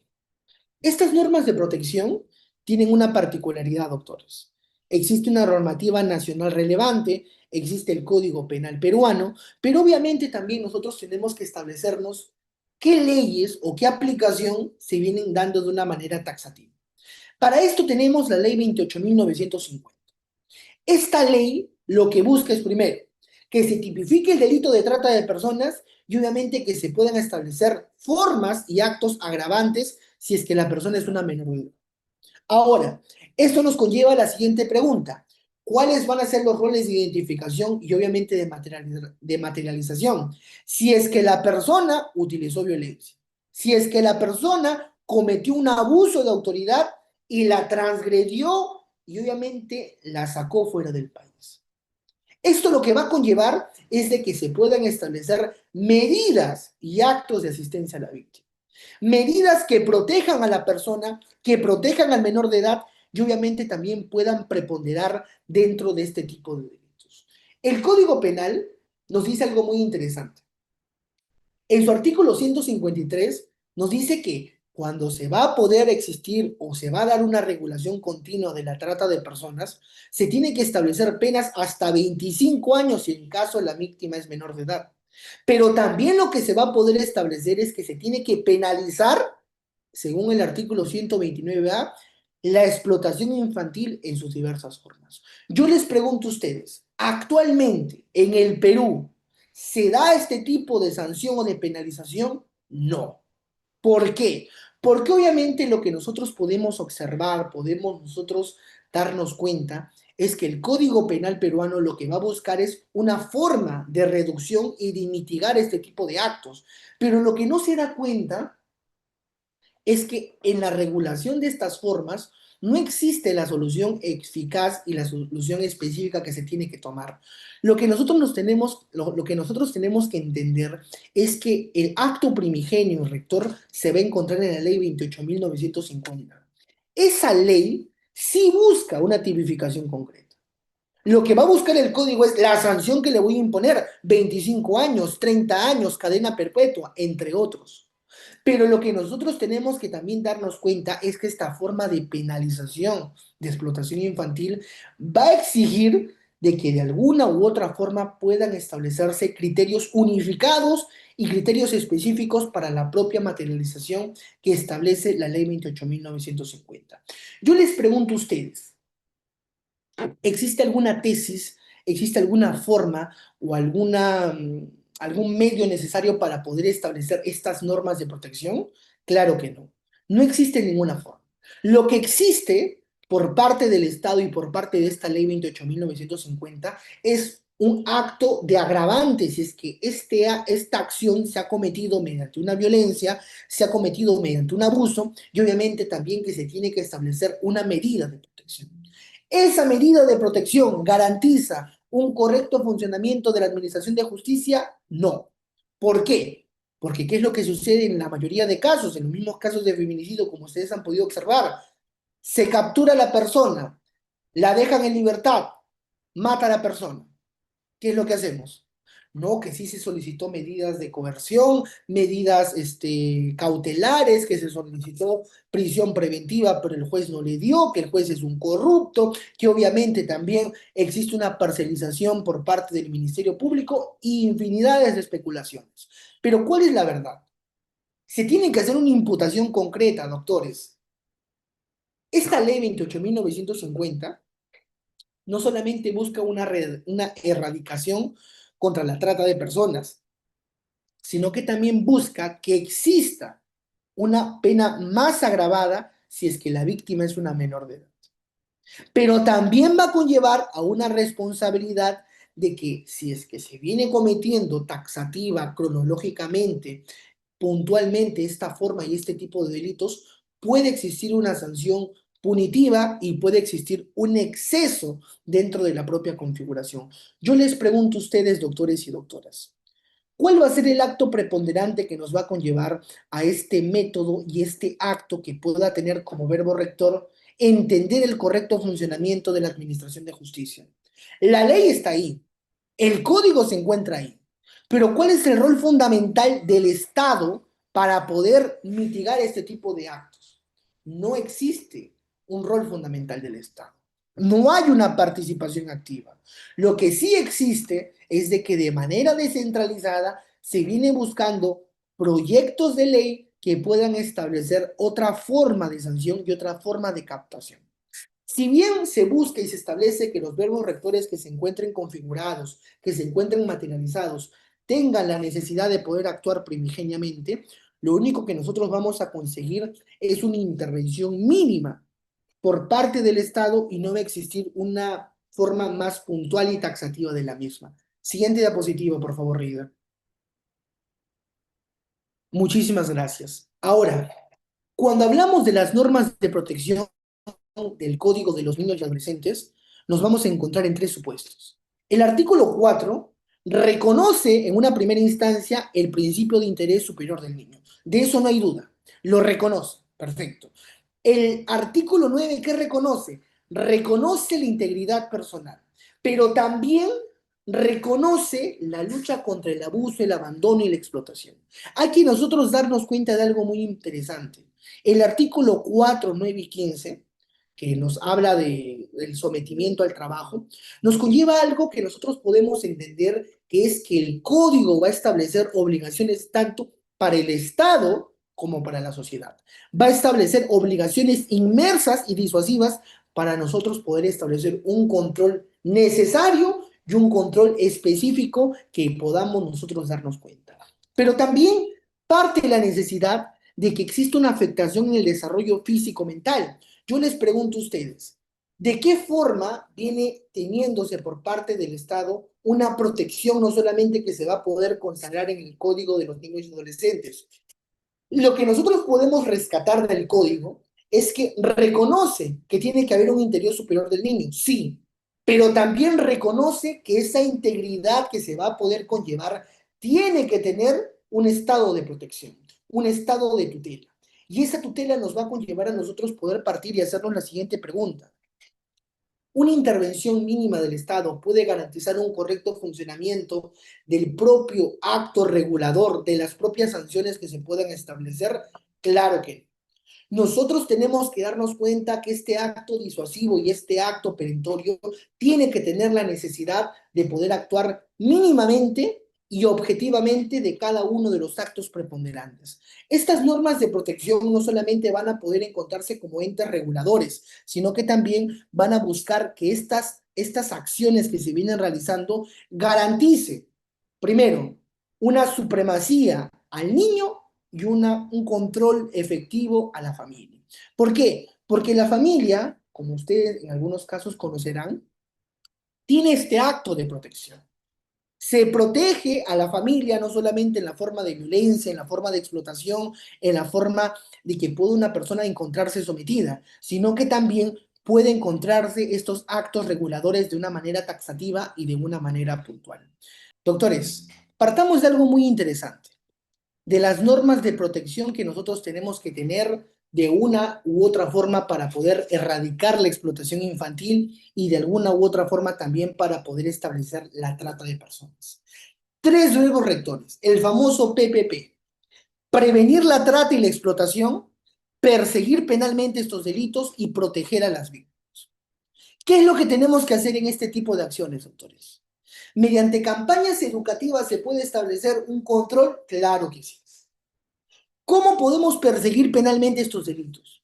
Estas normas de protección tienen una particularidad, doctores. Existe una normativa nacional relevante, existe el Código Penal peruano, pero obviamente también nosotros tenemos que establecernos qué leyes o qué aplicación se vienen dando de una manera taxativa. Para esto tenemos la Ley 28.950. Esta ley lo que busca es primero que se tipifique el delito de trata de personas y obviamente que se puedan establecer formas y actos agravantes si es que la persona es una menor de edad. Ahora, esto nos conlleva a la siguiente pregunta. ¿Cuáles van a ser los roles de identificación y obviamente de materialización? Si es que la persona utilizó violencia, si es que la persona cometió un abuso de autoridad y la transgredió y obviamente la sacó fuera del país. Esto lo que va a conllevar es de que se puedan establecer medidas y actos de asistencia a la víctima. Medidas que protejan a la persona, que protejan al menor de edad y obviamente también puedan preponderar dentro de este tipo de delitos. El Código Penal nos dice algo muy interesante. En su artículo 153 nos dice que cuando se va a poder existir o se va a dar una regulación continua de la trata de personas, se tiene que establecer penas hasta 25 años si en caso la víctima es menor de edad. Pero también lo que se va a poder establecer es que se tiene que penalizar, según el artículo 129A, la explotación infantil en sus diversas formas. Yo les pregunto a ustedes, actualmente en el Perú, ¿se da este tipo de sanción o de penalización? No. ¿Por qué? Porque obviamente lo que nosotros podemos observar, podemos nosotros darnos cuenta, es que el Código Penal peruano lo que va a buscar es una forma de reducción y de mitigar este tipo de actos. Pero lo que no se da cuenta es que en la regulación de estas formas no existe la solución eficaz y la solución específica que se tiene que tomar. Lo que nosotros tenemos que entender es que el acto primigenio rector se va a encontrar en la ley 28.950. Esa ley sí busca una tipificación concreta. Lo que va a buscar el código es la sanción que le voy a imponer, 25 años, 30 años, cadena perpetua, entre otros. Pero lo que nosotros tenemos que también darnos cuenta es que esta forma de penalización de explotación infantil va a exigir de que de alguna u otra forma puedan establecerse criterios unificados y criterios específicos para la propia materialización que establece la ley 28.950. Yo les pregunto a ustedes, ¿existe alguna tesis, existe alguna forma o algún medio necesario para poder establecer estas normas de protección? Claro que no. No existe ninguna forma. Lo que existe por parte del Estado y por parte de esta ley 28.950 es un acto de agravante si es que esta acción se ha cometido mediante una violencia, se ha cometido mediante un abuso y obviamente también que se tiene que establecer una medida de protección. ¿Esa medida de protección garantiza un correcto funcionamiento de la administración de justicia? No. ¿Por qué? Porque ¿qué es lo que sucede en la mayoría de casos, en los mismos casos de feminicidio, como ustedes han podido observar? Se captura a la persona, la dejan en libertad, mata a la persona. ¿Qué es lo que hacemos? No, que sí se solicitó medidas de coerción, medidas cautelares, que se solicitó prisión preventiva, pero el juez no le dio, que el juez es un corrupto, que obviamente también existe una parcialización por parte del Ministerio Público y infinidades de especulaciones. Pero ¿cuál es la verdad? Se tiene que hacer una imputación concreta, doctores. Esta ley 28.950 no solamente busca una erradicación contra la trata de personas, sino que también busca que exista una pena más agravada si es que la víctima es una menor de edad. Pero también va a conllevar a una responsabilidad de que si es que se viene cometiendo taxativa, cronológicamente, puntualmente esta forma y este tipo de delitos, puede existir una sanción punitiva y puede existir un exceso dentro de la propia configuración. Yo les pregunto a ustedes, doctores y doctoras, ¿cuál va a ser el acto preponderante que nos va a conllevar a este método y este acto que pueda tener como verbo rector entender el correcto funcionamiento de la administración de justicia? La ley está ahí, el código se encuentra ahí, pero ¿cuál es el rol fundamental del Estado para poder mitigar este tipo de actos? No existe un rol fundamental del Estado. No hay una participación activa. Lo que sí existe es de que de manera descentralizada se viene buscando proyectos de ley que puedan establecer otra forma de sanción y otra forma de captación. Si bien se busca y se establece que los verbos rectores que se encuentren configurados, que se encuentren materializados, tengan la necesidad de poder actuar primigeniamente, lo único que nosotros vamos a conseguir es una intervención mínima por parte del Estado y no va a existir una forma más puntual y taxativa de la misma. Siguiente diapositiva, por favor, Rida. Muchísimas gracias. Ahora, cuando hablamos de las normas de protección del Código de los Niños y Adolescentes, nos vamos a encontrar en tres supuestos. El artículo 4 reconoce en una primera instancia el principio de interés superior del niño. De eso no hay duda. Lo reconoce. Perfecto. El artículo 9, ¿qué reconoce? Reconoce la integridad personal, pero también reconoce la lucha contra el abuso, el abandono y la explotación. Hay que nosotros darnos cuenta de algo muy interesante. El artículo 4, 9 y 15 que nos habla del sometimiento al trabajo, nos conlleva algo que nosotros podemos entender, que es que el código va a establecer obligaciones tanto para el Estado como para la sociedad. Va a establecer obligaciones inmersas y disuasivas para nosotros poder establecer un control necesario y un control específico que podamos nosotros darnos cuenta. Pero también parte de la necesidad de que existe una afectación en el desarrollo físico-mental. Yo les pregunto a ustedes, ¿de qué forma viene teniéndose por parte del Estado una protección no solamente que se va a poder consagrar en el Código de los Niños y Adolescentes? Lo que nosotros podemos rescatar del código es que reconoce que tiene que haber un interés superior del niño, sí, pero también reconoce que esa integridad que se va a poder conllevar tiene que tener un estado de protección, un estado de tutela. Y esa tutela nos va a conllevar a nosotros poder partir y hacernos la siguiente pregunta. ¿Una intervención mínima del Estado puede garantizar un correcto funcionamiento del propio acto regulador, de las propias sanciones que se puedan establecer? Claro que no. Nosotros tenemos que darnos cuenta que este acto disuasivo y este acto perentorio tiene que tener la necesidad de poder actuar mínimamente y objetivamente de cada uno de los actos preponderantes. Estas normas de protección no solamente van a poder encontrarse como entes reguladores, sino que también van a buscar que estas acciones que se vienen realizando garanticen, primero, una supremacía al niño y un control efectivo a la familia. ¿Por qué? Porque la familia, como ustedes en algunos casos conocerán, tiene este acto de protección. Se protege a la familia no solamente en la forma de violencia, en la forma de explotación, en la forma de que puede una persona encontrarse sometida, sino que también puede encontrarse estos actos reguladores de una manera taxativa y de una manera puntual. Doctores, partamos de algo muy interesante, de las normas de protección que nosotros tenemos que tener de una u otra forma para poder erradicar la explotación infantil y de alguna u otra forma también para poder establecer la trata de personas. Tres verbos rectores, el famoso PPP: prevenir la trata y la explotación, perseguir penalmente estos delitos y proteger a las víctimas. ¿Qué es lo que tenemos que hacer en este tipo de acciones, doctores? ¿Mediante campañas educativas se puede establecer un control? Claro que sí. ¿Cómo podemos perseguir penalmente estos delitos?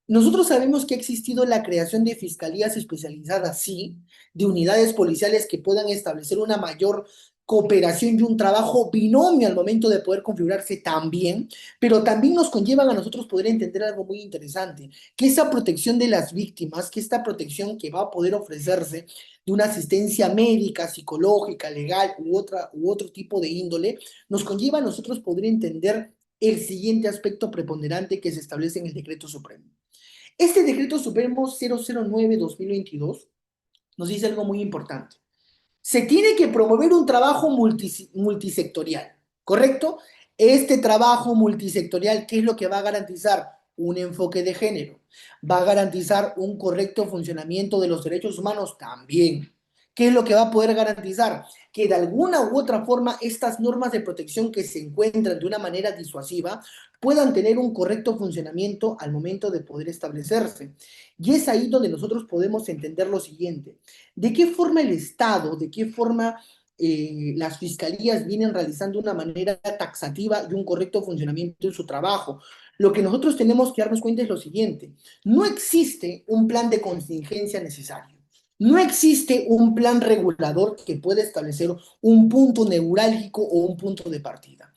Nosotros sabemos que ha existido la creación de fiscalías especializadas, sí, de unidades policiales que puedan establecer una mayor cooperación y un trabajo binomio al momento de poder configurarse también, pero también nos conllevan a nosotros poder entender algo muy interesante, que esa protección de las víctimas, que esta protección que va a poder ofrecerse de una asistencia médica, psicológica, legal u otro tipo de índole, nos conlleva a nosotros poder entender el siguiente aspecto preponderante que se establece en el Decreto Supremo. Este Decreto Supremo 009-2022 nos dice algo muy importante. Se tiene que promover un trabajo multisectorial, ¿correcto? Este trabajo multisectorial, ¿qué es lo que va a garantizar? Un enfoque de género. ¿Va a garantizar un correcto funcionamiento de los derechos humanos? También. ¿Qué es lo que va a poder garantizar? Que de alguna u otra forma estas normas de protección que se encuentran de una manera disuasiva puedan tener un correcto funcionamiento al momento de poder establecerse. Y es ahí donde nosotros podemos entender lo siguiente: ¿de qué forma el Estado, de qué forma las fiscalías vienen realizando una manera taxativa y un correcto funcionamiento en su trabajo? Lo que nosotros tenemos que darnos cuenta es lo siguiente: no existe un plan de contingencia necesario. No existe un plan regulador que pueda establecer un punto neurálgico o un punto de partida.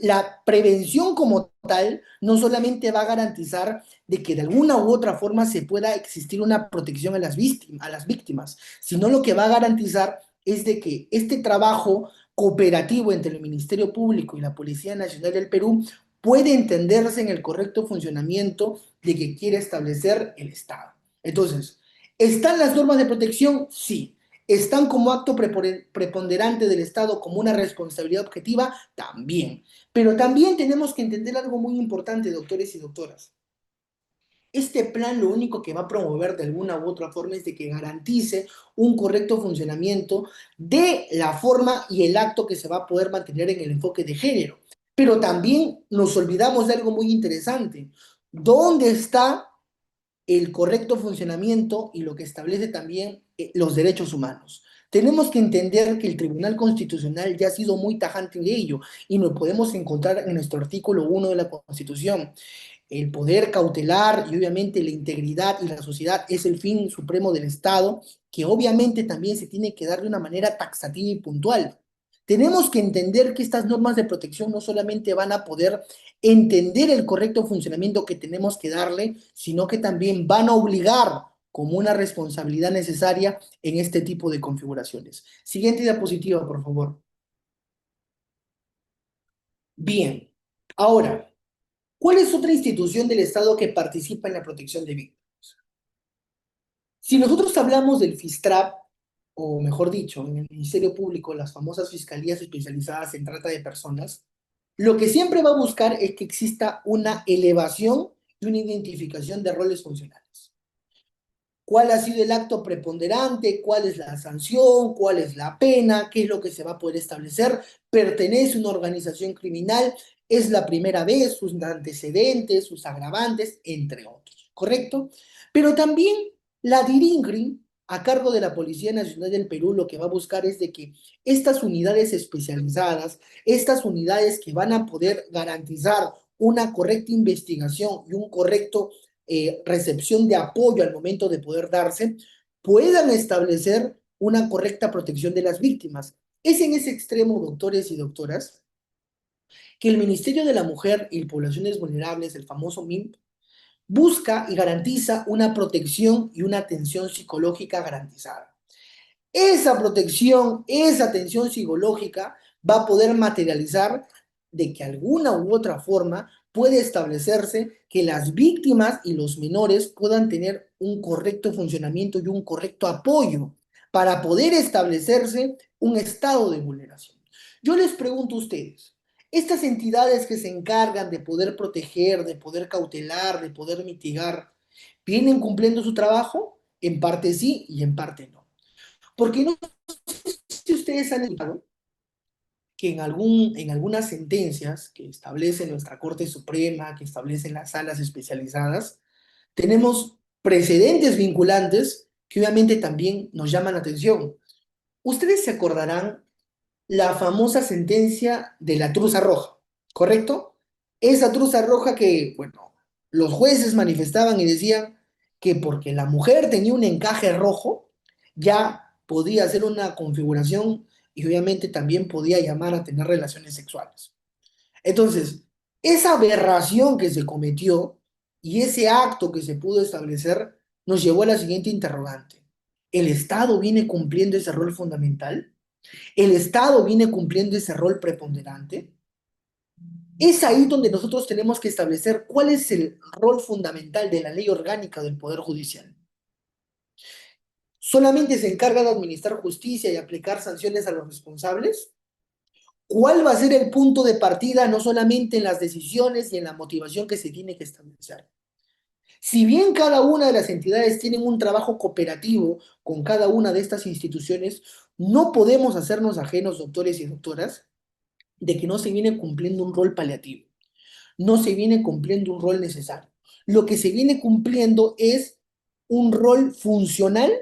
La prevención como tal no solamente va a garantizar de que de alguna u otra forma se pueda existir una protección a las víctimas, sino lo que va a garantizar es de que este trabajo cooperativo entre el Ministerio Público y la Policía Nacional del Perú puede entenderse en el correcto funcionamiento de que quiere establecer el Estado. Entonces, ¿están las normas de protección? Sí. ¿Están como acto preponderante del Estado como una responsabilidad objetiva? También. Pero también tenemos que entender algo muy importante, doctores y doctoras. Este plan lo único que va a promover de alguna u otra forma es de que garantice un correcto funcionamiento de la forma y el acto que se va a poder mantener en el enfoque de género. Pero también nos olvidamos de algo muy interesante. ¿Dónde está el correcto funcionamiento y lo que establece también los derechos humanos? Tenemos que entender que el Tribunal Constitucional ya ha sido muy tajante en ello y nos podemos encontrar en nuestro artículo 1 de la Constitución. El poder cautelar y obviamente la integridad y la sociedad es el fin supremo del Estado, que obviamente también se tiene que dar de una manera taxativa y puntual. Tenemos que entender que estas normas de protección no solamente van a poder entender el correcto funcionamiento que tenemos que darle, sino que también van a obligar como una responsabilidad necesaria en este tipo de configuraciones. Siguiente diapositiva, por favor. Bien, ahora, ¿cuál es otra institución del Estado que participa en la protección de víctimas? Si nosotros hablamos del FISTRAP, o mejor dicho, en el Ministerio Público, las famosas fiscalías especializadas en trata de personas, lo que siempre va a buscar es que exista una elevación y una identificación de roles funcionales. ¿Cuál ha sido el acto preponderante? ¿Cuál es la sanción? ¿Cuál es la pena? ¿Qué es lo que se va a poder establecer? ¿Pertenece a una organización criminal? ¿Es la primera vez? ¿Sus antecedentes? ¿Sus agravantes? Entre otros, ¿correcto? Pero también la DIRINCRI, a cargo de la Policía Nacional del Perú, lo que va a buscar es de que estas unidades especializadas, estas unidades que van a poder garantizar una correcta investigación y un correcto recepción de apoyo al momento de poder darse, puedan establecer una correcta protección de las víctimas. Es en ese extremo, doctores y doctoras, que el Ministerio de la Mujer y Poblaciones Vulnerables, el famoso MIMP, busca y garantiza una protección y una atención psicológica garantizada. Esa protección, esa atención psicológica va a poder materializar de que alguna u otra forma puede establecerse que las víctimas y los menores puedan tener un correcto funcionamiento y un correcto apoyo para poder establecerse un estado de vulneración. Yo les pregunto a ustedes, estas entidades que se encargan de poder proteger, de poder cautelar, de poder mitigar, ¿vienen cumpliendo su trabajo? En parte sí y en parte no. Porque no sé si ustedes han notado que en algunas sentencias que establece nuestra Corte Suprema, que establecen las salas especializadas, tenemos precedentes vinculantes que obviamente también nos llaman la atención. Ustedes se acordarán la famosa sentencia de la truza roja, ¿correcto? Esa truza roja que, bueno, los jueces manifestaban y decían que porque la mujer tenía un encaje rojo, ya podía hacer una configuración y obviamente también podía llamar a tener relaciones sexuales. Entonces, esa aberración que se cometió y ese acto que se pudo establecer nos llevó a la siguiente interrogante. ¿El Estado viene cumpliendo ese rol fundamental? ¿El Estado viene cumpliendo ese rol preponderante? Es ahí donde nosotros tenemos que establecer cuál es el rol fundamental de la ley orgánica del Poder Judicial. ¿Solamente se encarga de administrar justicia y aplicar sanciones a los responsables? ¿Cuál va a ser el punto de partida no solamente en las decisiones y en la motivación que se tiene que establecer? Si bien cada una de las entidades tienen un trabajo cooperativo con cada una de estas instituciones, no podemos hacernos ajenos, doctores y doctoras, de que no se viene cumpliendo un rol paliativo, no se viene cumpliendo un rol necesario. Lo que se viene cumpliendo es un rol funcional,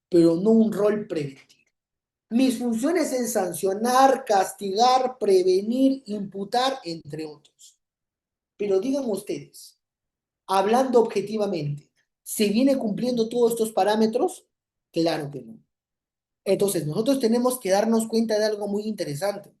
pero no un rol preventivo. Mis funciones es sancionar, castigar, prevenir, imputar, entre otros. Pero digan ustedes, hablando objetivamente, ¿se viene cumpliendo todos estos parámetros? Claro que no. Entonces, nosotros tenemos que darnos cuenta de algo muy interesante.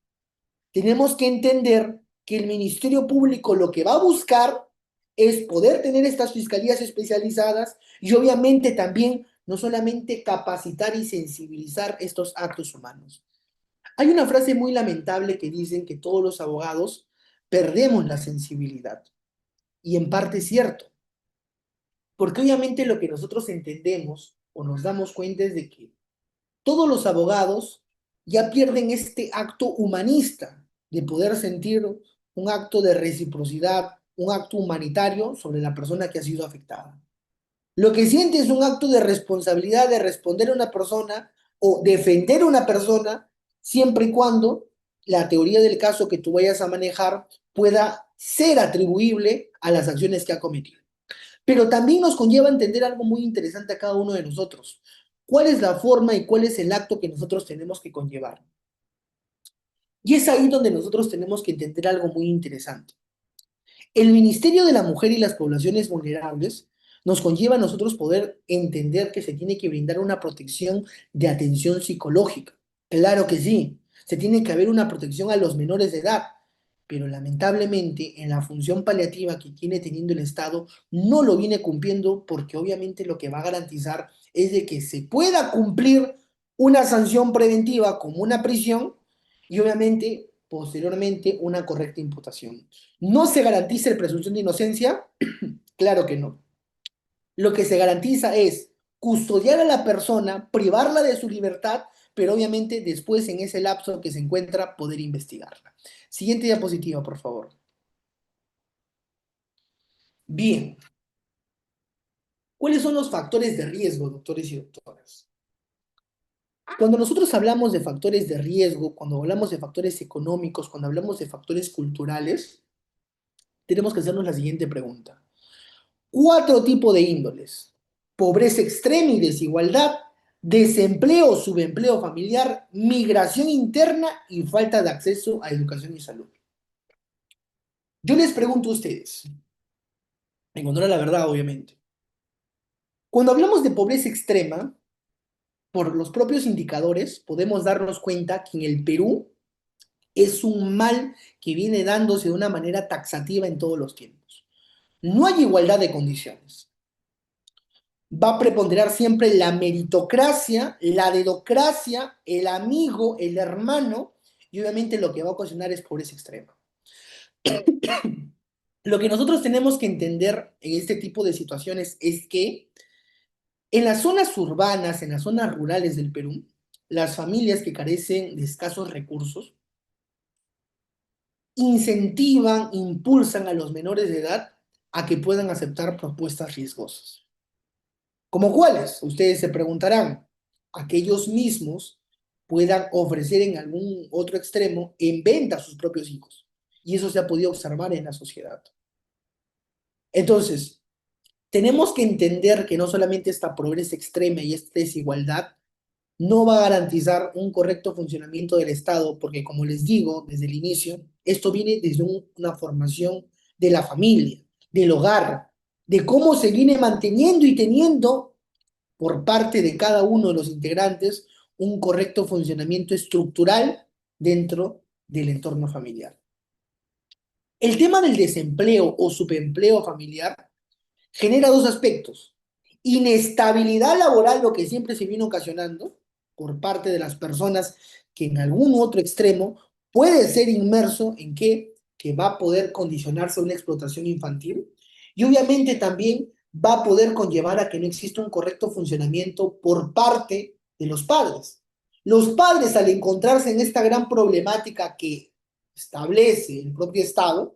Tenemos que entender que el Ministerio Público lo que va a buscar es poder tener estas fiscalías especializadas y obviamente también no solamente capacitar y sensibilizar estos actos humanos. Hay una frase muy lamentable que dicen que todos los abogados perdemos la sensibilidad y en parte es cierto, porque obviamente lo que nosotros entendemos o nos damos cuenta es de que todos los abogados ya pierden este acto humanista de poder sentir un acto de reciprocidad, un acto humanitario sobre la persona que ha sido afectada. Lo que siente es un acto de responsabilidad de responder a una persona o defender a una persona siempre y cuando la teoría del caso que tú vayas a manejar pueda ser atribuible a las acciones que ha cometido. Pero también nos conlleva entender algo muy interesante a cada uno de nosotros. ¿Cuál es la forma y cuál es el acto que nosotros tenemos que conllevar? Y es ahí donde nosotros tenemos que entender algo muy interesante. El Ministerio de la Mujer y las Poblaciones Vulnerables nos conlleva a nosotros poder entender que se tiene que brindar una protección de atención psicológica. Claro que sí. se tiene que haber una protección a los menores de edad, pero lamentablemente en la función paliativa que tiene teniendo el Estado no lo viene cumpliendo porque obviamente lo que va a garantizar es de que se pueda cumplir una sanción preventiva como una prisión y obviamente posteriormente una correcta imputación. ¿No se garantiza la presunción de inocencia? Claro que no. Lo que se garantiza es custodiar a la persona, privarla de su libertad, pero obviamente después en ese lapso que se encuentra poder investigarla. Siguiente diapositiva, por favor. Bien, ¿cuáles son los factores de riesgo, doctores y doctoras? Cuando nosotros hablamos de factores de riesgo, cuando hablamos de factores económicos, cuando hablamos de factores culturales, tenemos que hacernos la siguiente pregunta. Cuatro tipos de índoles: pobreza extrema y desigualdad, desempleo o subempleo familiar, migración interna y falta de acceso a educación y salud. Yo les pregunto a ustedes, en honor a la verdad, obviamente, cuando hablamos de pobreza extrema, por los propios indicadores, podemos darnos cuenta que en el Perú es un mal que viene dándose de una manera taxativa en todos los tiempos. No hay igualdad de condiciones. Va a preponderar siempre la meritocracia, la dedocracia, el amigo, el hermano, y obviamente lo que va a ocasionar es pobreza extrema. Lo que nosotros tenemos que entender en este tipo de situaciones es que en las zonas urbanas, en las zonas rurales del Perú, las familias que carecen de escasos recursos incentivan, impulsan a los menores de edad a que puedan aceptar propuestas riesgosas. ¿Cómo cuáles? Ustedes se preguntarán. Aquellos mismos puedan ofrecer en algún otro extremo en venta a sus propios hijos. Y eso se ha podido observar en la sociedad. Entonces, tenemos que entender que no solamente esta pobreza extrema y esta desigualdad no va a garantizar un correcto funcionamiento del Estado, porque como les digo desde el inicio, esto viene desde una formación de la familia, del hogar, de cómo se viene manteniendo y teniendo por parte de cada uno de los integrantes un correcto funcionamiento estructural dentro del entorno familiar. El tema del desempleo o subempleo familiar genera dos aspectos: inestabilidad laboral, lo que siempre se viene ocasionando por parte de las personas que en algún otro extremo puede ser inmerso en que va a poder condicionarse a una explotación infantil, y obviamente también va a poder conllevar a que no exista un correcto funcionamiento por parte de los padres. Los padres, al encontrarse en esta gran problemática que establece el propio Estado,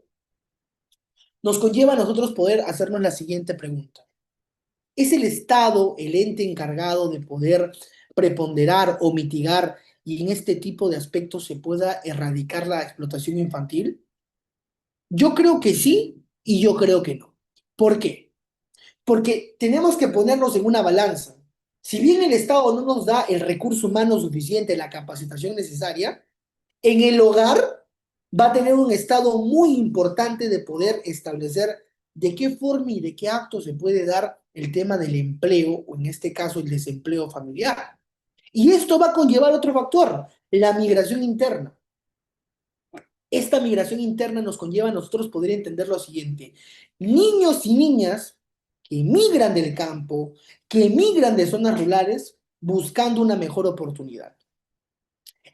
nos conlleva a nosotros poder hacernos la siguiente pregunta: ¿es el Estado el ente encargado de poder preponderar o mitigar y en este tipo de aspectos se pueda erradicar la explotación infantil? Yo creo que sí y yo creo que no. ¿Por qué? Porque tenemos que ponernos en una balanza. Si bien el Estado no nos da el recurso humano suficiente, la capacitación necesaria, en el hogar va a tener un estado muy importante de poder establecer de qué forma y de qué acto se puede dar el tema del empleo, o en este caso el desempleo familiar. Y esto va a conllevar otro factor: la migración interna. Esta migración interna nos conlleva a nosotros poder entender lo siguiente: niños y niñas que migran del campo, que migran de zonas rurales buscando una mejor oportunidad.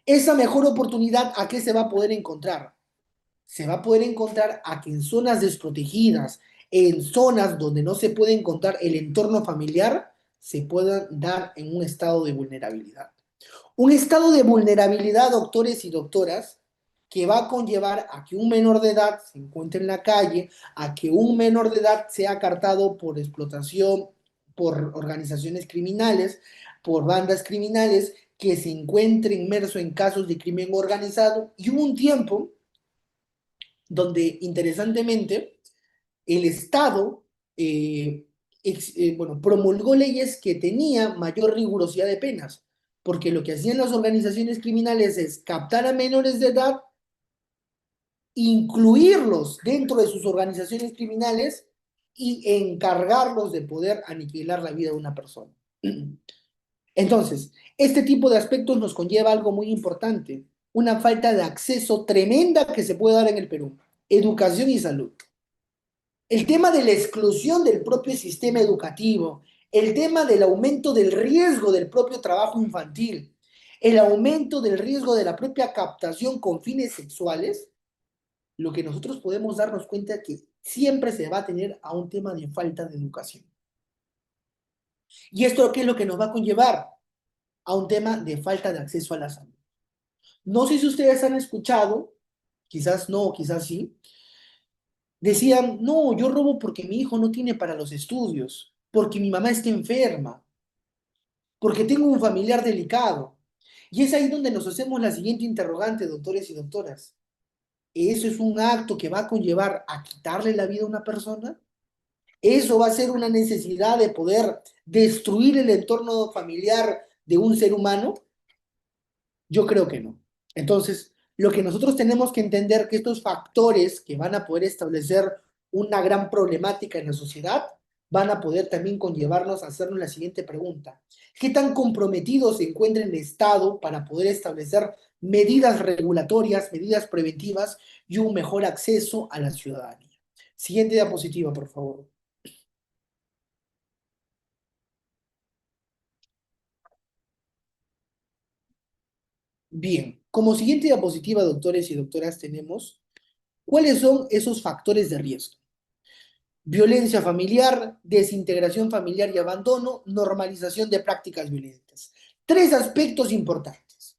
Esa mejor oportunidad, ¿a qué se va a poder encontrar? Se va a poder encontrar a que en zonas desprotegidas, en zonas donde no se puede encontrar el entorno familiar, se puedan dar en un estado de vulnerabilidad. Un estado de vulnerabilidad, doctores y doctoras, que va a conllevar a que un menor de edad se encuentre en la calle, a que un menor de edad sea acartado por explotación, por organizaciones criminales, por bandas criminales, que se encuentre inmerso en casos de crimen organizado. Y hubo un tiempo donde, interesantemente, el Estado bueno, promulgó leyes que tenían mayor rigurosidad de penas, porque lo que hacían las organizaciones criminales es captar a menores de edad, incluirlos dentro de sus organizaciones criminales y encargarlos de poder aniquilar la vida de una persona. Entonces, este tipo de aspectos nos conlleva algo muy importante. una falta de acceso tremenda que se puede dar en el Perú. Educación y salud. El tema de la exclusión del propio sistema educativo, el tema del aumento del riesgo del propio trabajo infantil, el aumento del riesgo de la propia captación con fines sexuales, lo que nosotros podemos darnos cuenta es que siempre se va a tener a un tema de falta de educación. ¿Y esto qué es lo que nos va a conllevar? A un tema de falta de acceso a la salud. No sé si ustedes han escuchado, quizás no, quizás sí, decían, no, yo robo porque mi hijo no tiene para los estudios, porque mi mamá está enferma, porque tengo un familiar delicado. Y es ahí donde nos hacemos la siguiente interrogante, doctores y doctoras. ¿Eso es un acto que va a conllevar a quitarle la vida a una persona? ¿Eso va a ser una necesidad de poder destruir el entorno familiar de un ser humano? Yo creo que no. Entonces, lo que nosotros tenemos que entender que estos factores que van a poder establecer una gran problemática en la sociedad van a poder también conllevarnos a hacernos la siguiente pregunta. ¿Qué tan comprometido se encuentra el Estado para poder establecer medidas regulatorias, medidas preventivas y un mejor acceso a la ciudadanía? Siguiente diapositiva, por favor. Bien, como siguiente diapositiva, doctores y doctoras, tenemos cuáles son esos factores de riesgo. Violencia familiar, desintegración familiar y abandono, normalización de prácticas violentas. Tres aspectos importantes.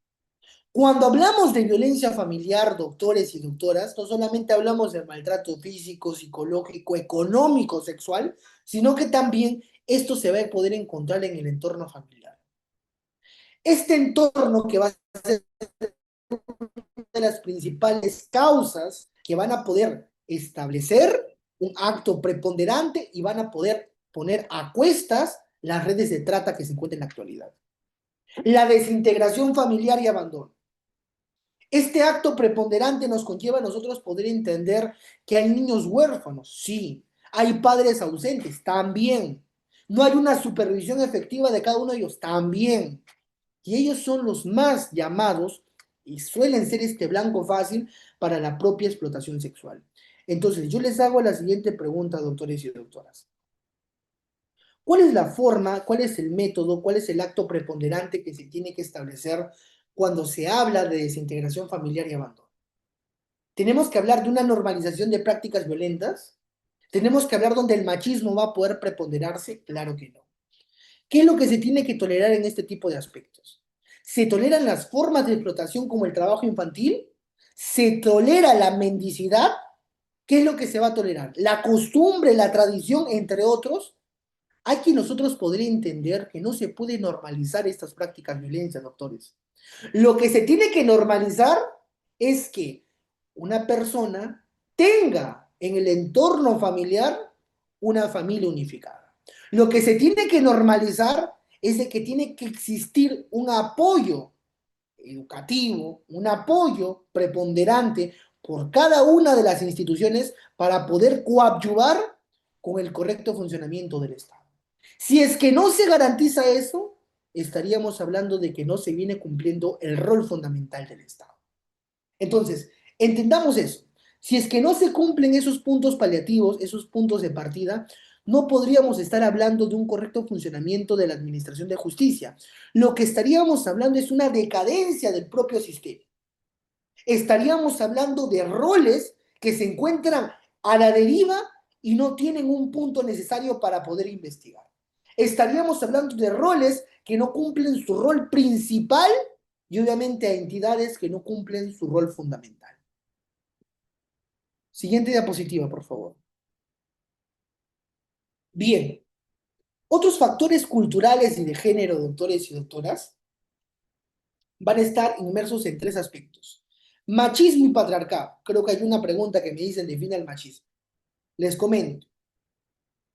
Cuando hablamos de violencia familiar, doctores y doctoras, no solamente hablamos de maltrato físico, psicológico, económico, sexual, sino que también esto se va a poder encontrar en el entorno familiar. Este entorno que va a ser de las principales causas que van a poder establecer un acto preponderante y van a poder poner a cuestas las redes de trata que se encuentran en la actualidad. La desintegración familiar y abandono. Este acto preponderante nos conlleva a nosotros poder entender que hay niños huérfanos, sí. Hay padres ausentes, también. No hay una supervisión efectiva de cada uno de ellos, también. Y ellos son los más llamados y suelen ser este blanco fácil para la propia explotación sexual. Entonces, yo les hago la siguiente pregunta, doctores y doctoras. ¿Cuál es la forma, cuál es el método, cuál es el acto preponderante que se tiene que establecer cuando se habla de desintegración familiar y abandono? ¿Tenemos que hablar de una normalización de prácticas violentas? ¿Tenemos que hablar donde el machismo va a poder preponderarse? Claro que no. ¿Qué es lo que se tiene que tolerar en este tipo de aspectos? ¿Se toleran las formas de explotación como el trabajo infantil? ¿Se tolera la mendicidad? ¿Qué es lo que se va a tolerar? La costumbre, la tradición, entre otros. Hay que nosotros poder entender que no se puede normalizar estas prácticas de violencia, doctores. Lo que se tiene que normalizar es que una persona tenga en el entorno familiar una familia unificada. Lo que se tiene que normalizar es de que tiene que existir un apoyo educativo, un apoyo preponderante por cada una de las instituciones para poder coadyuvar con el correcto funcionamiento del Estado. Si es que no se garantiza eso, estaríamos hablando de que no se viene cumpliendo el rol fundamental del Estado. Entonces, entendamos eso. Si es que no se cumplen esos puntos paliativos, esos puntos de partida, no podríamos estar hablando de un correcto funcionamiento de la administración de justicia. Lo que estaríamos hablando es una decadencia del propio sistema. Estaríamos hablando de roles que se encuentran a la deriva y no tienen un punto necesario para poder investigar. Estaríamos hablando de roles que no cumplen su rol principal y obviamente a entidades que no cumplen su rol fundamental. Siguiente diapositiva, por favor. Bien, otros factores culturales y de género, doctores y doctoras, van a estar inmersos en tres aspectos. Machismo y patriarcado. Creo que hay una pregunta que me dicen, define el machismo. Les comento.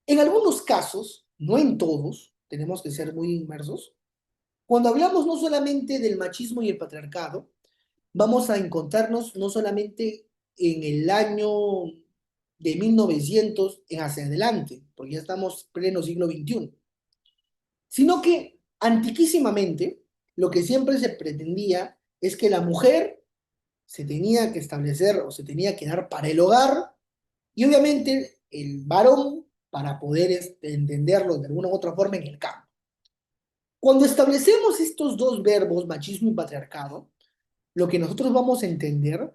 En algunos casos, no en todos, tenemos que ser muy inmersos, cuando hablamos no solamente del machismo y el patriarcado, vamos a encontrarnos no solamente en el año de 1900 en hacia adelante, porque ya estamos pleno siglo XXI, sino que antiquísimamente lo que siempre se pretendía es que la mujer se tenía que establecer o se tenía que dar para el hogar y obviamente el varón para poder entenderlo de alguna u otra forma en el campo. Cuando establecemos estos dos verbos, machismo y patriarcado, lo que nosotros vamos a entender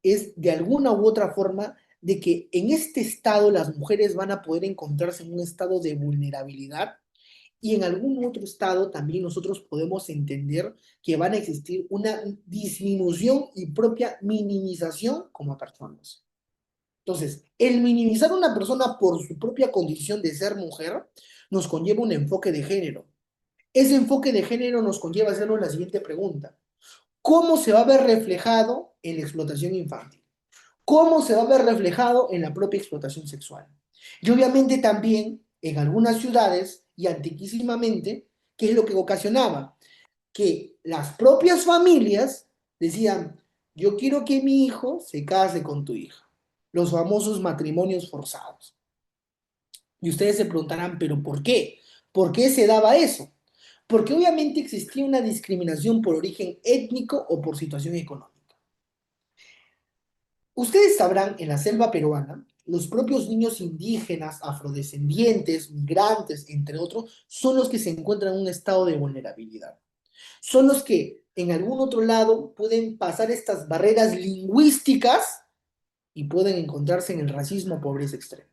es de alguna u otra forma de que en este estado las mujeres van a poder encontrarse en un estado de vulnerabilidad y en algún otro estado también nosotros podemos entender que van a existir una disminución y propia minimización como personas. Entonces, el minimizar a una persona por su propia condición de ser mujer nos conlleva un enfoque de género. Ese enfoque de género nos conlleva a hacernos la siguiente pregunta. ¿Cómo se va a ver reflejado en la explotación infantil? ¿Cómo se va a ver reflejado en la propia explotación sexual? Y obviamente también en algunas ciudades y antiquísimamente, ¿qué es lo que ocasionaba? Que las propias familias decían, yo quiero que mi hijo se case con tu hija. Los famosos matrimonios forzados. Y ustedes se preguntarán, ¿pero por qué? ¿Por qué se daba eso? Porque obviamente existía una discriminación por origen étnico o por situación económica. Ustedes sabrán, en la selva peruana, los propios niños indígenas, afrodescendientes, migrantes, entre otros, son los que se encuentran en un estado de vulnerabilidad. Son los que en algún otro lado pueden pasar estas barreras lingüísticas y pueden encontrarse en el racismo o pobreza extrema.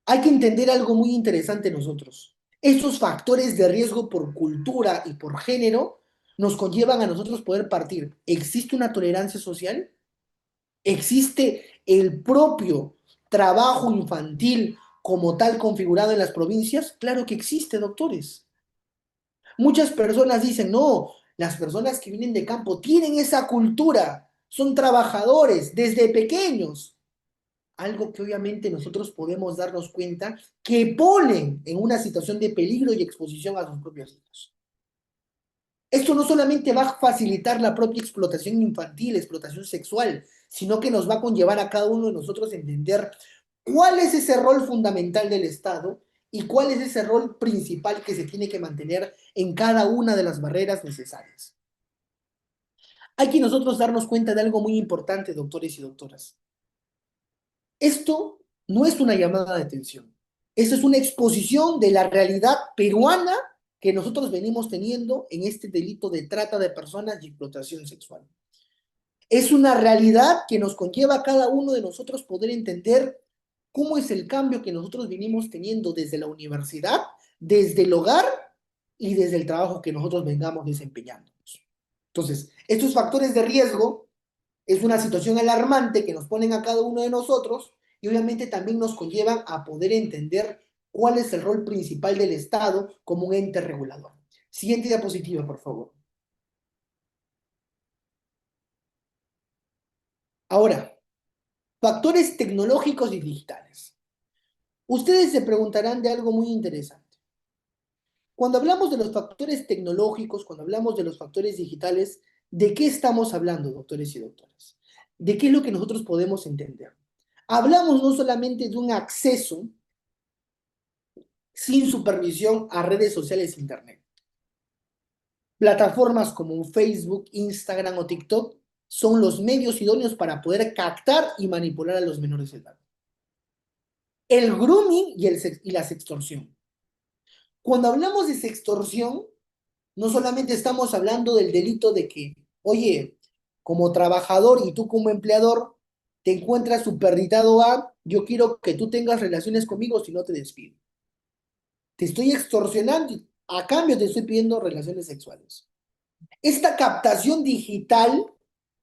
Hay que entender algo muy interesante nosotros. Estos factores de riesgo por cultura y por género nos conllevan a nosotros poder partir. ¿Existe una tolerancia social? ¿Existe el propio trabajo infantil como tal configurado en las provincias? Claro que existe, doctores. Muchas personas dicen, no, las personas que vienen de campo tienen esa cultura, son trabajadores desde pequeños. Algo que obviamente nosotros podemos darnos cuenta que ponen en una situación de peligro y exposición a sus propios hijos. Esto no solamente va a facilitar la propia explotación infantil, explotación sexual, sino que nos va a conllevar a cada uno de nosotros a entender cuál es ese rol fundamental del Estado y cuál es ese rol principal que se tiene que mantener en cada una de las barreras necesarias. Hay que nosotros darnos cuenta de algo muy importante, doctores y doctoras. Esto no es una llamada de atención. Esto es una exposición de la realidad peruana que nosotros venimos teniendo en este delito de trata de personas y explotación sexual. Es una realidad que nos conlleva a cada uno de nosotros poder entender cómo es el cambio que nosotros venimos teniendo desde la universidad, desde el hogar y desde el trabajo que nosotros vengamos desempeñando. Entonces, estos factores de riesgo es una situación alarmante que nos ponen a cada uno de nosotros y obviamente también nos conllevan a poder entender cuál es el rol principal del Estado como un ente regulador. Siguiente diapositiva, por favor. Ahora, factores tecnológicos y digitales. Ustedes se preguntarán de algo muy interesante. Cuando hablamos de los factores tecnológicos, cuando hablamos de los factores digitales, ¿de qué estamos hablando, doctores y doctoras? ¿De qué es lo que nosotros podemos entender? Hablamos no solamente de un acceso sin supervisión a redes sociales e Internet. Plataformas como Facebook, Instagram o TikTok son los medios idóneos para poder captar y manipular a los menores de edad. El grooming y la sextorsión. Cuando hablamos de sextorsión, no solamente estamos hablando del delito de que, oye, como trabajador y tú como empleador, te encuentras superditado a, yo quiero que tú tengas relaciones conmigo si no te despido. Te estoy extorsionando y a cambio te estoy pidiendo relaciones sexuales. Esta captación digital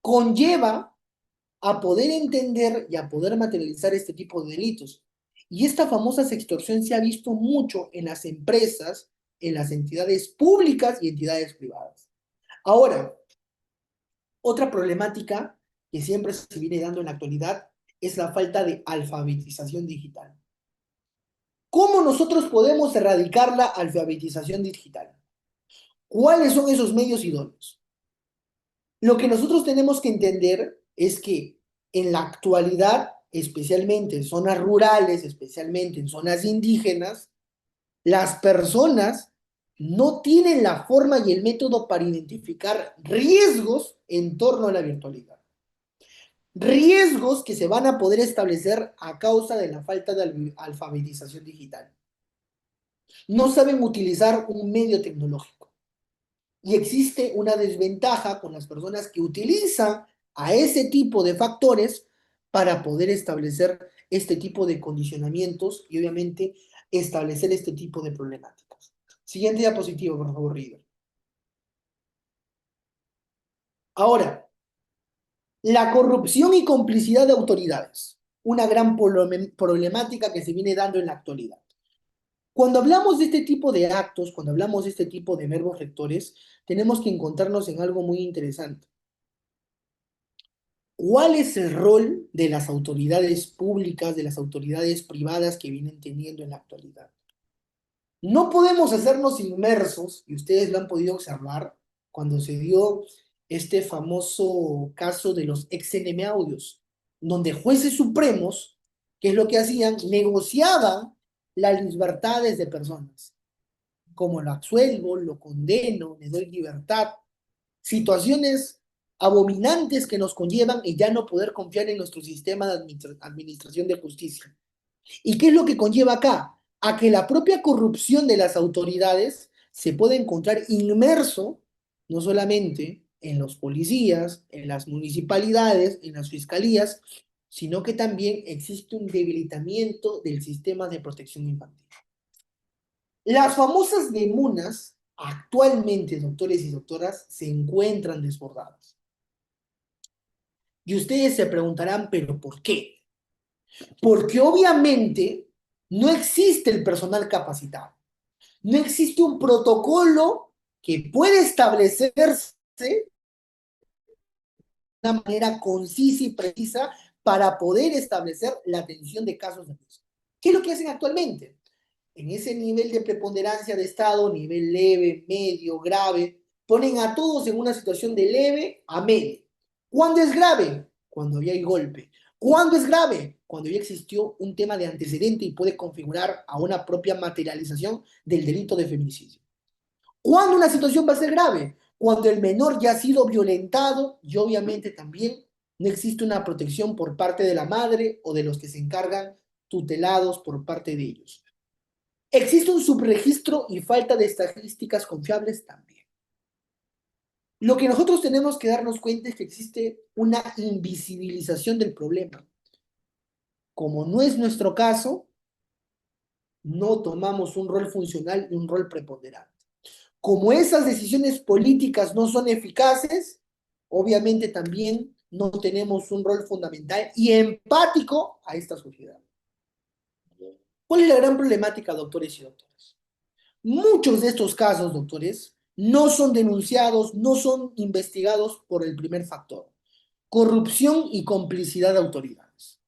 conlleva a poder entender y a poder materializar este tipo de delitos. Y esta famosa sextorsión se ha visto mucho en las empresas, en las entidades públicas y entidades privadas. Ahora, otra problemática que siempre se viene dando en la actualidad es la falta de alfabetización digital. ¿Cómo nosotros podemos erradicar la alfabetización digital? ¿Cuáles son esos medios idóneos? Lo que nosotros tenemos que entender es que en la actualidad, especialmente en zonas rurales, especialmente en zonas indígenas, las personas no tienen la forma y el método para identificar riesgos en torno a la virtualidad. Riesgos que se van a poder establecer a causa de la falta de alfabetización digital. No saben utilizar un medio tecnológico. Y existe una desventaja con las personas que utilizan a ese tipo de factores para poder establecer este tipo de condicionamientos y obviamente establecer este tipo de problemáticas. Siguiente diapositiva, por favor, River. Ahora, la corrupción y complicidad de autoridades, una gran problemática que se viene dando en la actualidad. Cuando hablamos de este tipo de actos, cuando hablamos de este tipo de verbos rectores, tenemos que encontrarnos en algo muy interesante. ¿Cuál es el rol de las autoridades públicas, de las autoridades privadas que vienen teniendo en la actualidad? No podemos hacernos inmersos, y ustedes lo han podido observar, cuando se dio este famoso caso de los XNM audios, donde jueces supremos, ¿qué es lo que hacían? Negociaban las libertades de personas. Como lo absuelvo, lo condeno, le doy libertad. Situaciones abominantes que nos conllevan y ya no poder confiar en nuestro sistema de administración de justicia. ¿Y qué es lo que conlleva acá? A que la propia corrupción de las autoridades se puede encontrar inmerso no solamente en los policías, en las municipalidades, en las fiscalías, sino que también existe un debilitamiento del sistema de protección infantil. Las famosas demunas actualmente, doctores y doctoras, se encuentran desbordadas. Y ustedes se preguntarán, ¿pero por qué? Porque obviamente no existe el personal capacitado. No existe un protocolo que pueda establecerse de una manera concisa y precisa para poder establecer la atención de casos de abuso. ¿Qué es lo que hacen actualmente? En ese nivel de preponderancia de estado, nivel leve, medio, grave, ponen a todos en una situación de leve a medio. ¿Cuándo es grave? Cuando ya hay golpe. ¿Cuándo es grave? Cuando ya existió un tema de antecedente y puede configurar a una propia materialización del delito de feminicidio. ¿Cuándo una situación va a ser grave? Cuando el menor ya ha sido violentado y obviamente también no existe una protección por parte de la madre o de los que se encargan tutelados por parte de ellos. ¿Existe un subregistro y falta de estadísticas confiables? También. Lo que nosotros tenemos que darnos cuenta es que existe una invisibilización del problema. Como no es nuestro caso, no tomamos un rol funcional y un rol preponderante. Como esas decisiones políticas no son eficaces, obviamente también no tenemos un rol fundamental y empático a esta sociedad. ¿Cuál es la gran problemática, doctores y doctoras? Muchos de estos casos, doctores, no son denunciados, no son investigados por el primer factor, corrupción y complicidad de autoridades.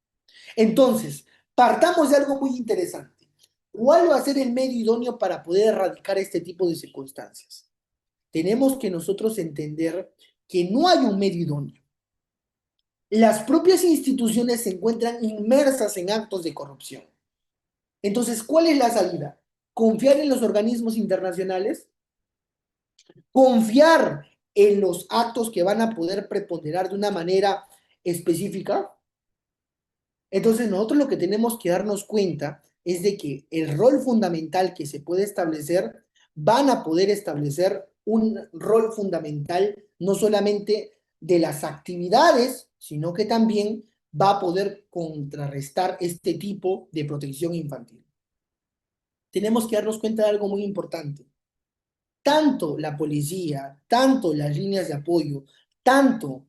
Entonces, partamos de algo muy interesante. ¿Cuál va a ser el medio idóneo para poder erradicar este tipo de circunstancias? Tenemos que nosotros entender que no hay un medio idóneo. Las propias instituciones se encuentran inmersas en actos de corrupción. Entonces, ¿cuál es la salida? ¿Confiar en los organismos internacionales? ¿Confiar en los actos que van a poder preponderar de una manera específica? Entonces, nosotros lo que tenemos que darnos cuenta es de que el rol fundamental que se puede establecer, van a poder establecer un rol fundamental no solamente de las actividades, sino que también va a poder contrarrestar este tipo de protección infantil. Tenemos que darnos cuenta de algo muy importante. Tanto la policía, tanto las líneas de apoyo, tanto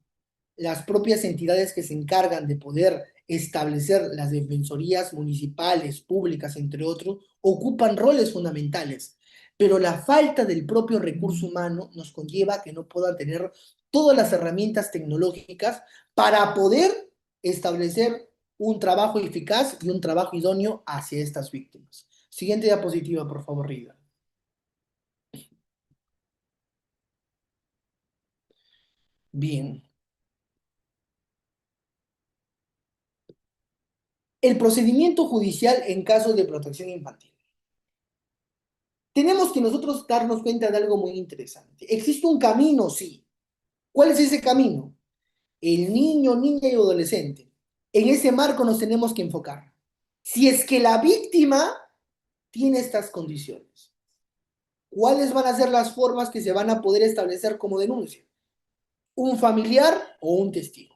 las propias entidades que se encargan de poder establecer las defensorías municipales, públicas, entre otros, ocupan roles fundamentales. Pero la falta del propio recurso humano nos conlleva a que no puedan tener todas las herramientas tecnológicas para poder establecer un trabajo eficaz y un trabajo idóneo hacia estas víctimas. Siguiente diapositiva, por favor, Rida. Bien. El procedimiento judicial en casos de protección infantil. tenemos que nosotros darnos cuenta de algo muy interesante. ¿Existe un camino? Sí. ¿Cuál es ese camino? El niño, niña y adolescente. En ese marco nos tenemos que enfocar. Si es que la víctima tiene estas condiciones, ¿cuáles van a ser las formas que se van a poder establecer como denuncia? ¿Un familiar o un testigo?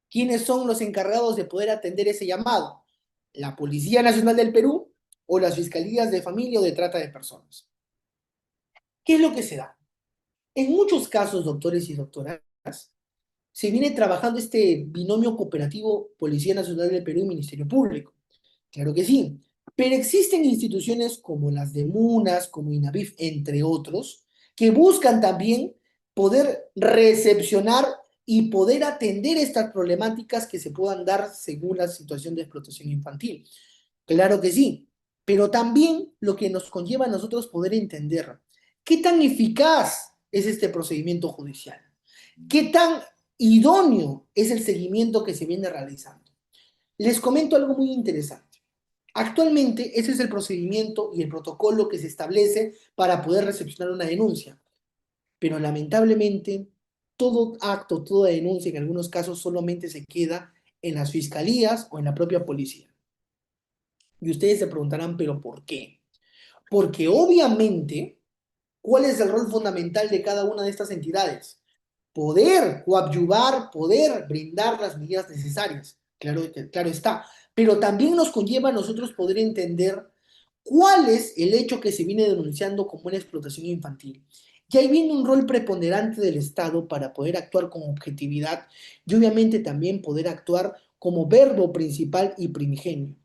¿Quiénes son los encargados de poder atender ese llamado? ¿La Policía Nacional del Perú o las Fiscalías de Familia o de Trata de Personas? ¿Qué es lo que se da? En muchos casos, doctores y doctoras, se viene trabajando este binomio cooperativo Policía Nacional del Perú y Ministerio Público. Claro que sí, pero existen instituciones como las de MUNAS, como INAVIF, entre otros, que buscan también poder recepcionar y poder atender estas problemáticas que se puedan dar según la situación de explotación infantil. Claro que sí, pero también lo que nos conlleva a nosotros poder entender qué tan eficaz es este procedimiento judicial, qué tan idóneo es el seguimiento que se viene realizando. Les comento algo muy interesante. Actualmente ese es el procedimiento y el protocolo que se establece para poder recepcionar una denuncia, pero lamentablemente todo acto, toda denuncia en algunos casos solamente se queda en las fiscalías o en la propia policía. Y ustedes se preguntarán, ¿pero por qué? Porque obviamente, ¿cuál es el rol fundamental de cada una de estas entidades? Poder coadyuvar, poder brindar las medidas necesarias. Claro, claro está. Pero también nos conlleva a nosotros poder entender cuál es el hecho que se viene denunciando como una explotación infantil. Y ahí viene un rol preponderante del Estado para poder actuar con objetividad y obviamente también poder actuar como verbo principal y primigenio.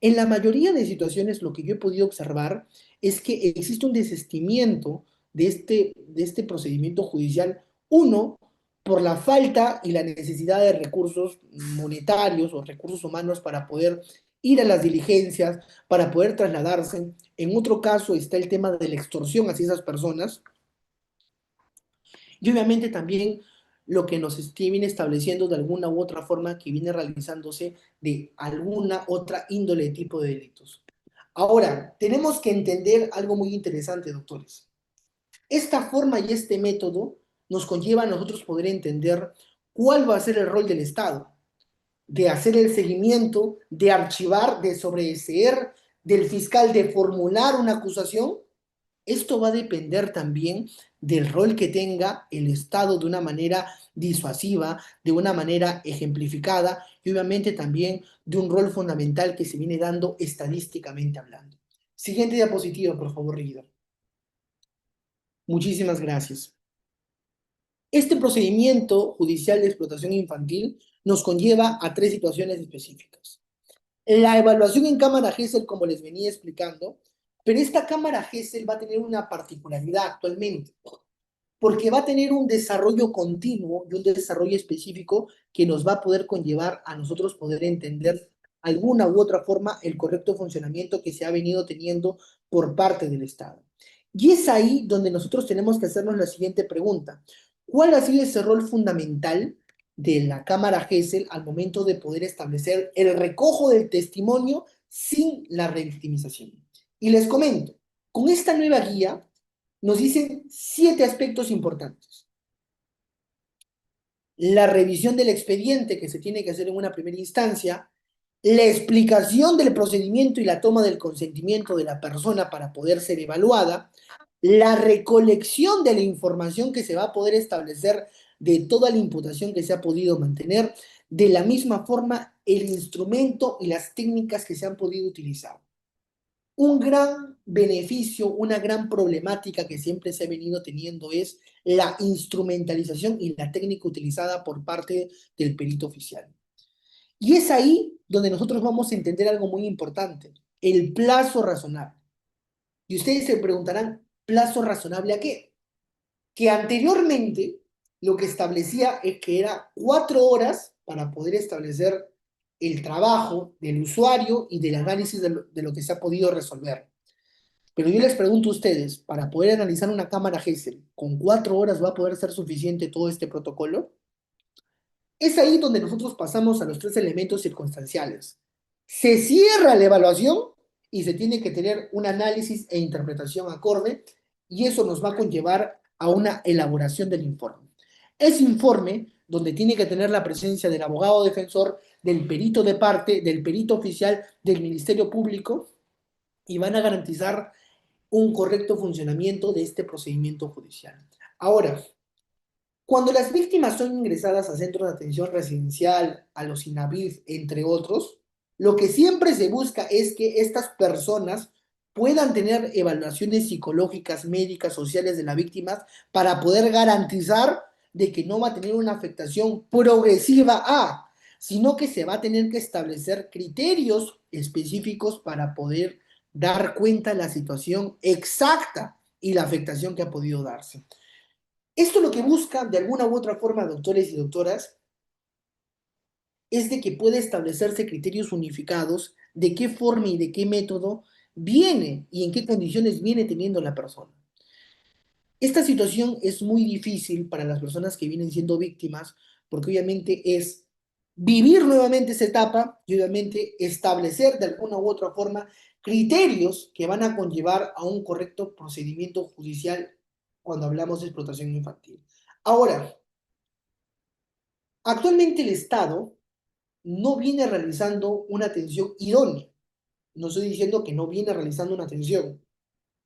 En la mayoría de situaciones lo que yo he podido observar es que existe un desistimiento de este procedimiento judicial, uno, por la falta y la necesidad de recursos monetarios o recursos humanos para poder ir a las diligencias, para poder trasladarse. En otro caso está el tema de la extorsión hacia esas personas y obviamente también lo que nos viene estableciendo de alguna u otra forma que viene realizándose de alguna otra índole de tipo de delitos. Ahora, tenemos que entender algo muy interesante, doctores. Esta forma y este método nos conlleva a nosotros poder entender cuál va a ser el rol del Estado, de hacer el seguimiento, de archivar, de sobreseer del fiscal, de formular una acusación. Esto va a depender también del rol que tenga el Estado de una manera disuasiva, de una manera ejemplificada y obviamente también de un rol fundamental que se viene dando estadísticamente hablando. Siguiente diapositiva, por favor, Regidor. Muchísimas gracias. Este procedimiento judicial de explotación infantil nos conlleva a tres situaciones específicas. La evaluación en cámara Gesell, como les venía explicando, pero esta cámara Gesell va a tener una particularidad actualmente, porque va a tener un desarrollo continuo y un desarrollo específico que nos va a poder conllevar a nosotros poder entender alguna u otra forma el correcto funcionamiento que se ha venido teniendo por parte del Estado. Y es ahí donde nosotros tenemos que hacernos la siguiente pregunta. ¿Cuál ha sido ese rol fundamental de la Cámara Gesell al momento de poder establecer el recojo del testimonio sin la revictimización? Y les comento, con esta nueva guía nos dicen 7 aspectos importantes. La revisión del expediente que se tiene que hacer en una primera instancia, la explicación del procedimiento y la toma del consentimiento de la persona para poder ser evaluada, la recolección de la información que se va a poder establecer de toda la imputación que se ha podido mantener, de la misma forma el instrumento y las técnicas que se han podido utilizar. Un gran beneficio, una gran problemática que siempre se ha venido teniendo es la instrumentalización y la técnica utilizada por parte del perito oficial. Y es ahí donde nosotros vamos a entender algo muy importante, el plazo razonable. Y ustedes se preguntarán, ¿plazo razonable a qué? Que anteriormente lo que establecía es que era 4 horas para poder establecer el trabajo del usuario y del análisis de lo que se ha podido resolver. Pero yo les pregunto a ustedes, para poder analizar una cámara Gesell, ¿con 4 horas va a poder ser suficiente todo este protocolo? Es ahí donde nosotros pasamos a los tres elementos circunstanciales. Se cierra la evaluación y se tiene que tener un análisis e interpretación acorde, y eso nos va a conllevar a una elaboración del informe. Ese informe, donde tiene que tener la presencia del abogado defensor, del perito de parte, del perito oficial, del Ministerio Público, y van a garantizar un correcto funcionamiento de este procedimiento judicial. Ahora, cuando las víctimas son ingresadas a centros de atención residencial, a los INAVIF, entre otros, lo que siempre se busca es que estas personas puedan tener evaluaciones psicológicas, médicas, sociales de las víctimas para poder garantizar de que no va a tener una afectación progresiva a, sino que se va a tener que establecer criterios específicos para poder dar cuenta de la situación exacta y la afectación que ha podido darse. Esto lo que busca, de alguna u otra forma, doctores y doctoras, es de que pueda establecerse criterios unificados de qué forma y de qué método viene y en qué condiciones viene teniendo la persona. Esta situación es muy difícil para las personas que vienen siendo víctimas, porque obviamente es vivir nuevamente esa etapa y obviamente establecer de alguna u otra forma criterios que van a conllevar a un correcto procedimiento judicial cuando hablamos de explotación infantil. Ahora, actualmente el Estado no viene realizando una atención idónea. No estoy diciendo que no viene realizando una atención.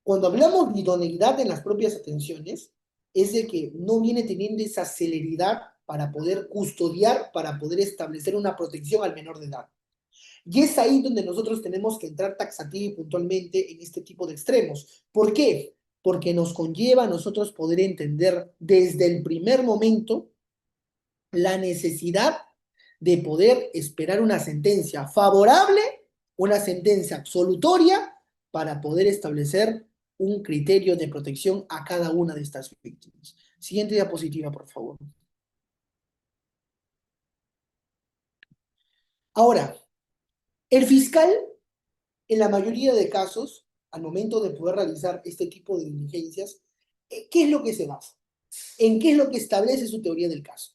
Cuando hablamos de idoneidad en las propias atenciones, es de que no viene teniendo esa celeridad para poder custodiar, para poder establecer una protección al menor de edad. Y es ahí donde nosotros tenemos que entrar taxativa y puntualmente en este tipo de extremos. ¿Por qué? Porque nos conlleva a nosotros poder entender desde el primer momento la necesidad de poder esperar una sentencia favorable, una sentencia absolutoria, para poder establecer un criterio de protección a cada una de estas víctimas. Siguiente diapositiva, por favor. Ahora, el fiscal, en la mayoría de casos, al momento de poder realizar este tipo de diligencias, ¿qué es lo que se basa? ¿En qué es lo que establece su teoría del caso?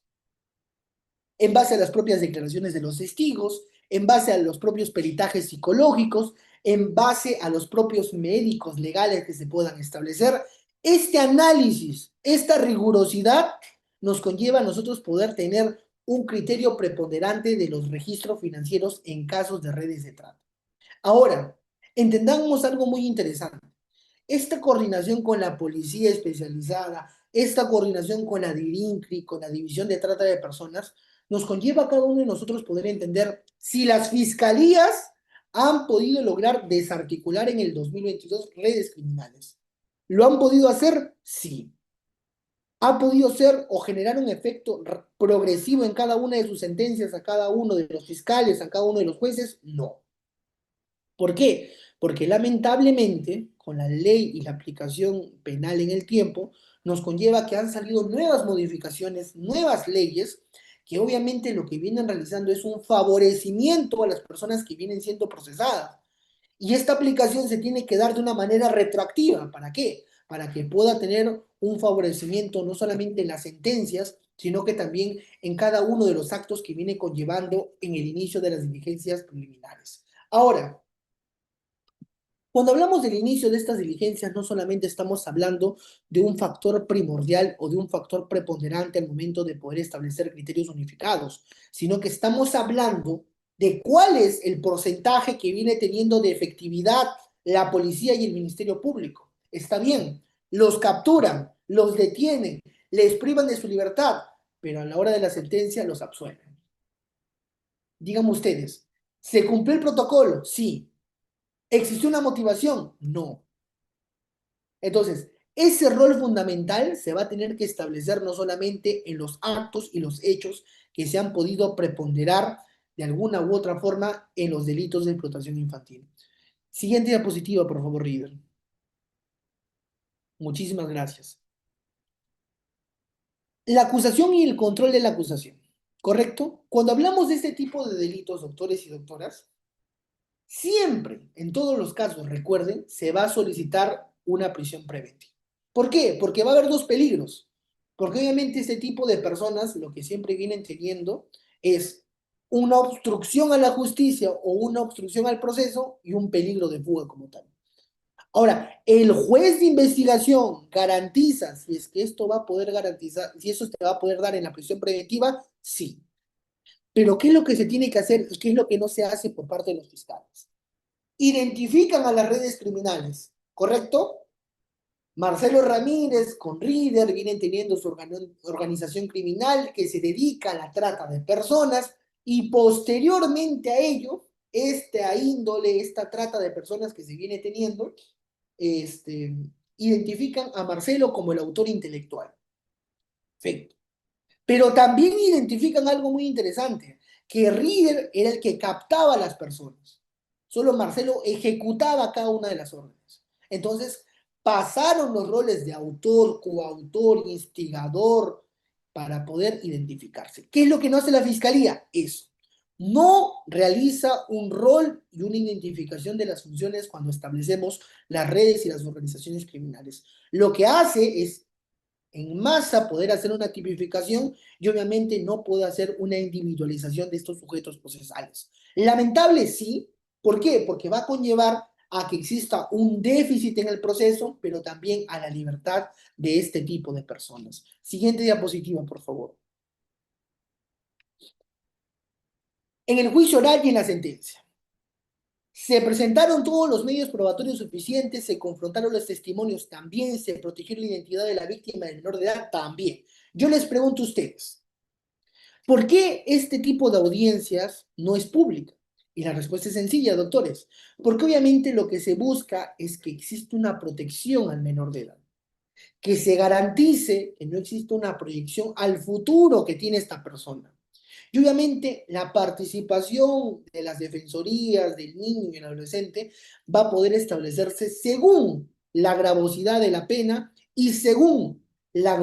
En base a las propias declaraciones de los testigos, en base a los propios peritajes psicológicos, en base a los propios médicos legales que se puedan establecer. Este análisis, esta rigurosidad nos conlleva a nosotros poder tener un criterio preponderante de los registros financieros en casos de redes de trata. Ahora, entendamos algo muy interesante. Esta coordinación con la policía especializada, esta coordinación con la DIRINCRI, con la División de Trata de Personas, nos conlleva a cada uno de nosotros poder entender si las fiscalías han podido lograr desarticular en el 2022 redes criminales. ¿Lo han podido hacer? Sí. ¿Ha podido ser o generar un efecto progresivo en cada una de sus sentencias a cada uno de los fiscales, a cada uno de los jueces? No. ¿Por qué? Porque lamentablemente, con la ley y la aplicación penal en el tiempo, nos conlleva que han salido nuevas modificaciones, nuevas leyes, que obviamente lo que vienen realizando es un favorecimiento a las personas que vienen siendo procesadas. Y esta aplicación se tiene que dar de una manera retroactiva. ¿Para qué? Para que pueda tener un favorecimiento no solamente en las sentencias, sino que también en cada uno de los actos que viene conllevando en el inicio de las diligencias preliminares. Ahora, cuando hablamos del inicio de estas diligencias, no solamente estamos hablando de un factor primordial o de un factor preponderante al momento de poder establecer criterios unificados, sino que estamos hablando de cuál es el porcentaje que viene teniendo de efectividad la policía y el Ministerio Público. Está bien, los capturan, los detienen, les privan de su libertad, pero a la hora de la sentencia los absuelven. Díganme ustedes, ¿se cumplió el protocolo? Sí. ¿Existió una motivación? No. Entonces, ese rol fundamental se va a tener que establecer no solamente en los actos y los hechos que se han podido preponderar de alguna u otra forma en los delitos de explotación infantil. Siguiente diapositiva, por favor, River. Muchísimas gracias. La acusación y el control de la acusación, ¿correcto? Cuando hablamos de este tipo de delitos, doctores y doctoras, siempre, en todos los casos, recuerden, se va a solicitar una prisión preventiva. ¿Por qué? Porque va a haber dos peligros. Porque obviamente este tipo de personas lo que siempre vienen teniendo es una obstrucción a la justicia o una obstrucción al proceso y un peligro de fuga como tal. Ahora, el juez de investigación garantiza si es que esto va a poder garantizar, si eso te va a poder dar en la prisión preventiva, sí. Pero ¿qué es lo que se tiene que hacer y qué es lo que no se hace por parte de los fiscales? Identifican a las redes criminales, ¿correcto? Marcelo Ramírez con Reader vienen teniendo su organización criminal que se dedica a la trata de personas y posteriormente a ello, esta índole, esta trata de personas que se viene teniendo, este, identifican a Marcelo como el autor intelectual. Perfecto. Pero también identifican algo muy interesante, que Reader era el que captaba a las personas. Solo Marcelo ejecutaba cada una de las órdenes. Entonces, pasaron los roles de autor, coautor, instigador, para poder identificarse. ¿Qué es lo que no hace la fiscalía? Eso. No realiza un rol y una identificación de las funciones cuando establecemos las redes y las organizaciones criminales. Lo que hace es en masa poder hacer una tipificación y obviamente no puede hacer una individualización de estos sujetos procesales. Lamentable, sí. ¿Por qué? Porque va a conllevar a que exista un déficit en el proceso, pero también a la libertad de este tipo de personas. Siguiente diapositiva, por favor. En el juicio oral y en la sentencia. Se presentaron todos los medios probatorios suficientes, se confrontaron los testimonios también, se protegió la identidad de la víctima del menor de edad también. Yo les pregunto a ustedes, ¿por qué este tipo de audiencias no es pública? Y la respuesta es sencilla, doctores, porque obviamente lo que se busca es que exista una protección al menor de edad, que se garantice que no exista una proyección al futuro que tiene esta persona. Y obviamente la participación de las defensorías del niño y el adolescente va a poder establecerse según la gravosidad de la pena y según la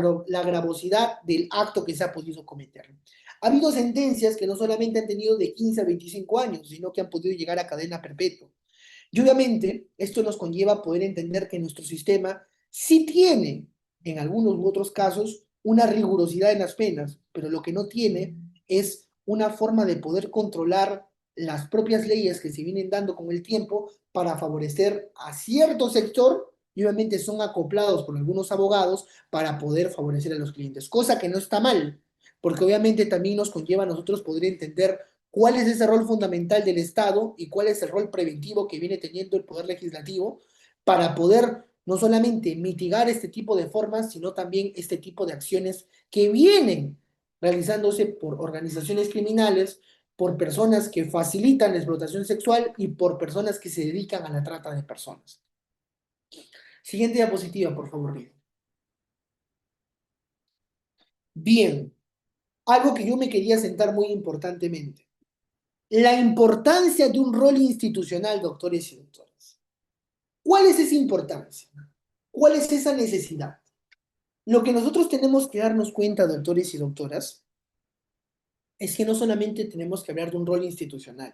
gravosidad del acto que se ha podido cometer. Ha habido sentencias que no solamente han tenido de 15 a 25 años, sino que han podido llegar a cadena perpetua. Y obviamente esto nos conlleva poder entender que nuestro sistema sí tiene, en algunos u otros casos, una rigurosidad en las penas, pero lo que no tiene es una forma de poder controlar las propias leyes que se vienen dando con el tiempo para favorecer a cierto sector y obviamente son acoplados por algunos abogados para poder favorecer a los clientes, cosa que no está mal, porque obviamente también nos conlleva a nosotros poder entender cuál es ese rol fundamental del Estado y cuál es el rol preventivo que viene teniendo el Poder Legislativo para poder no solamente mitigar este tipo de formas, sino también este tipo de acciones que vienen realizándose por organizaciones criminales, por personas que facilitan la explotación sexual y por personas que se dedican a la trata de personas. Siguiente diapositiva, por favor, Rido. Bien, algo que yo me quería sentar muy importantemente. La importancia de un rol institucional, doctores y doctoras. ¿Cuál es esa importancia? ¿Cuál es esa necesidad? Lo que nosotros tenemos que darnos cuenta, doctores y doctoras, es que no solamente tenemos que hablar de un rol institucional.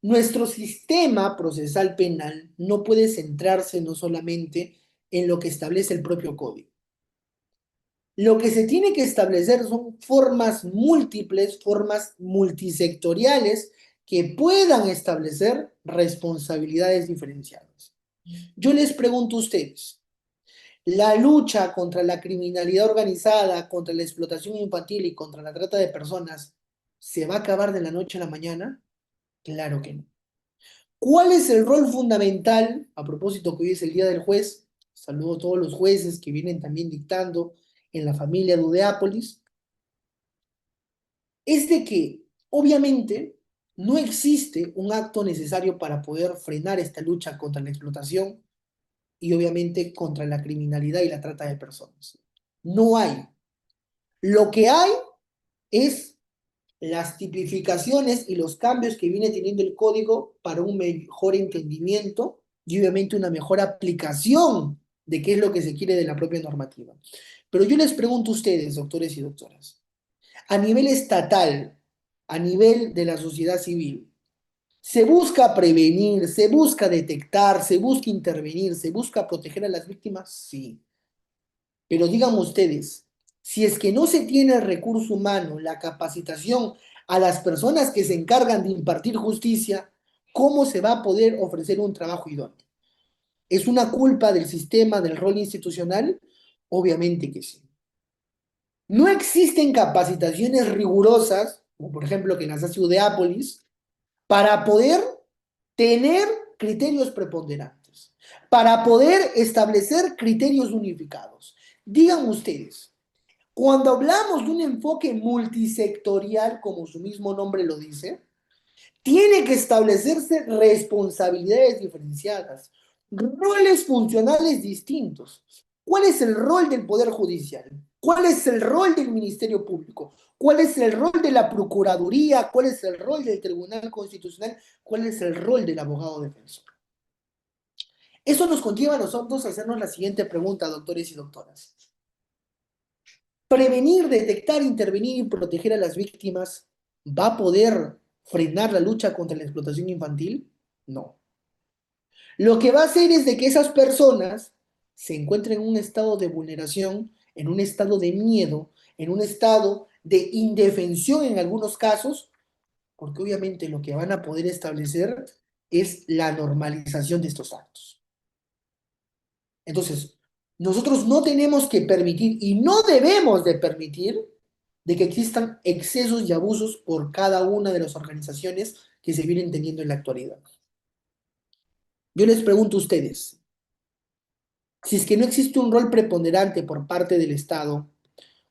Nuestro sistema procesal penal no puede centrarse no solamente en lo que establece el propio código. Lo que se tiene que establecer son formas múltiples, formas multisectoriales que puedan establecer responsabilidades diferenciadas. Yo les pregunto a ustedes, ¿la lucha contra la criminalidad organizada, contra la explotación infantil y contra la trata de personas se va a acabar de la noche a la mañana? Claro que no. ¿Cuál es el rol fundamental? A propósito que hoy es el Día del Juez, saludo a todos los jueces que vienen también dictando en la familia de Udeápolis, es de que obviamente no existe un acto necesario para poder frenar esta lucha contra la explotación y obviamente contra la criminalidad y la trata de personas. No hay. Lo que hay es las tipificaciones y los cambios que viene teniendo el código para un mejor entendimiento y obviamente una mejor aplicación de qué es lo que se quiere de la propia normativa. Pero yo les pregunto a ustedes, doctores y doctoras, a nivel estatal, a nivel de la sociedad civil, ¿se busca prevenir, se busca detectar, se busca intervenir, se busca proteger a las víctimas? Sí. Pero díganme ustedes, si es que no se tiene el recurso humano, la capacitación a las personas que se encargan de impartir justicia, ¿cómo se va a poder ofrecer un trabajo idóneo? ¿Es una culpa del sistema, del rol institucional? Obviamente que sí. No existen capacitaciones rigurosas, como por ejemplo que las hace Udeápolis, para poder tener criterios preponderantes, para poder establecer criterios unificados. Digan ustedes, cuando hablamos de un enfoque multisectorial, como su mismo nombre lo dice, tiene que establecerse responsabilidades diferenciadas, roles funcionales distintos. ¿Cuál es el rol del Poder Judicial? ¿Cuál es el rol del Ministerio Público? ¿Cuál es el rol de la Procuraduría? ¿Cuál es el rol del Tribunal Constitucional? ¿Cuál es el rol del abogado defensor? Eso nos conlleva a nosotros a hacernos la siguiente pregunta, doctores y doctoras. ¿Prevenir, detectar, intervenir y proteger a las víctimas va a poder frenar la lucha contra la explotación infantil? No. Lo que va a hacer es de que esas personas se encuentren en un estado de vulneración, en un estado de miedo, en un estado de indefensión en algunos casos, porque obviamente lo que van a poder establecer es la normalización de estos actos. Entonces, nosotros no tenemos que permitir y no debemos de permitir de que existan excesos y abusos por cada una de las organizaciones que se vienen teniendo en la actualidad. Yo les pregunto a ustedes, si es que no existe un rol preponderante por parte del Estado,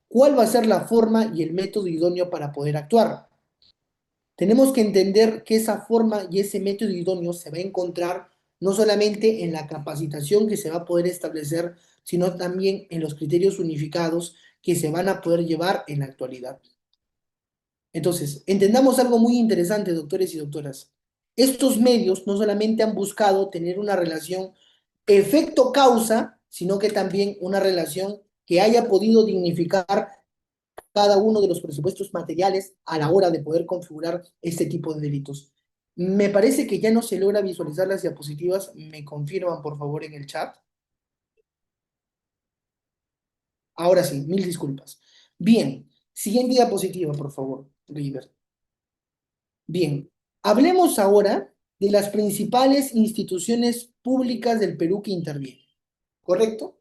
¿cuál va a ser la forma y el método idóneo para poder actuar? Tenemos que entender que esa forma y ese método idóneo se va a encontrar no solamente en la capacitación que se va a poder establecer, sino también en los criterios unificados que se van a poder llevar en la actualidad. Entonces, entendamos algo muy interesante, doctores y doctoras. Estos medios no solamente han buscado tener una relación efecto-causa, sino que también una relación que haya podido dignificar cada uno de los presupuestos materiales a la hora de poder configurar este tipo de delitos. Me parece que ya no se logra visualizar las diapositivas. ¿Me confirman, por favor, en el chat? Ahora sí, mil disculpas. Bien, siguiente diapositiva, por favor, River. Bien, hablemos ahora de las principales instituciones públicas del Perú que intervienen, ¿correcto?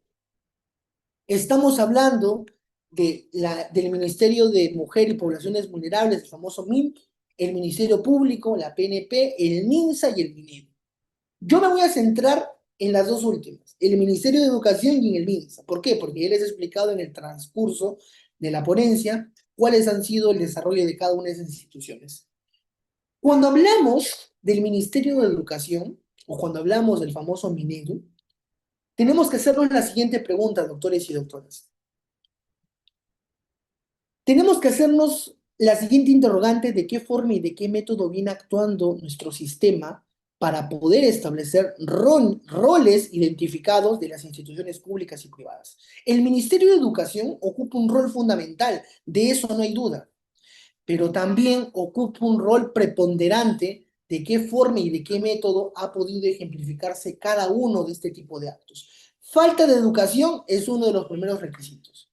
Estamos hablando del Ministerio de Mujer y Poblaciones Vulnerables, el famoso MIMP, el Ministerio Público, la PNP, el MINSA y el MINEDO. Yo me voy a centrar en las dos últimas, el Ministerio de Educación y en el MINSA. ¿Por qué? Porque ya les he explicado en el transcurso de la ponencia cuáles han sido el desarrollo de cada una de esas instituciones. Cuando hablamos del Ministerio de Educación, o cuando hablamos del famoso MINEDU, tenemos que hacernos la siguiente pregunta, doctores y doctoras. Tenemos que hacernos la siguiente interrogante de qué forma y de qué método viene actuando nuestro sistema para poder establecer roles identificados de las instituciones públicas y privadas. El Ministerio de Educación ocupa un rol fundamental, de eso no hay duda, pero también ocupa un rol preponderante de qué forma y de qué método ha podido ejemplificarse cada uno de este tipo de actos. Falta de educación es uno de los primeros requisitos.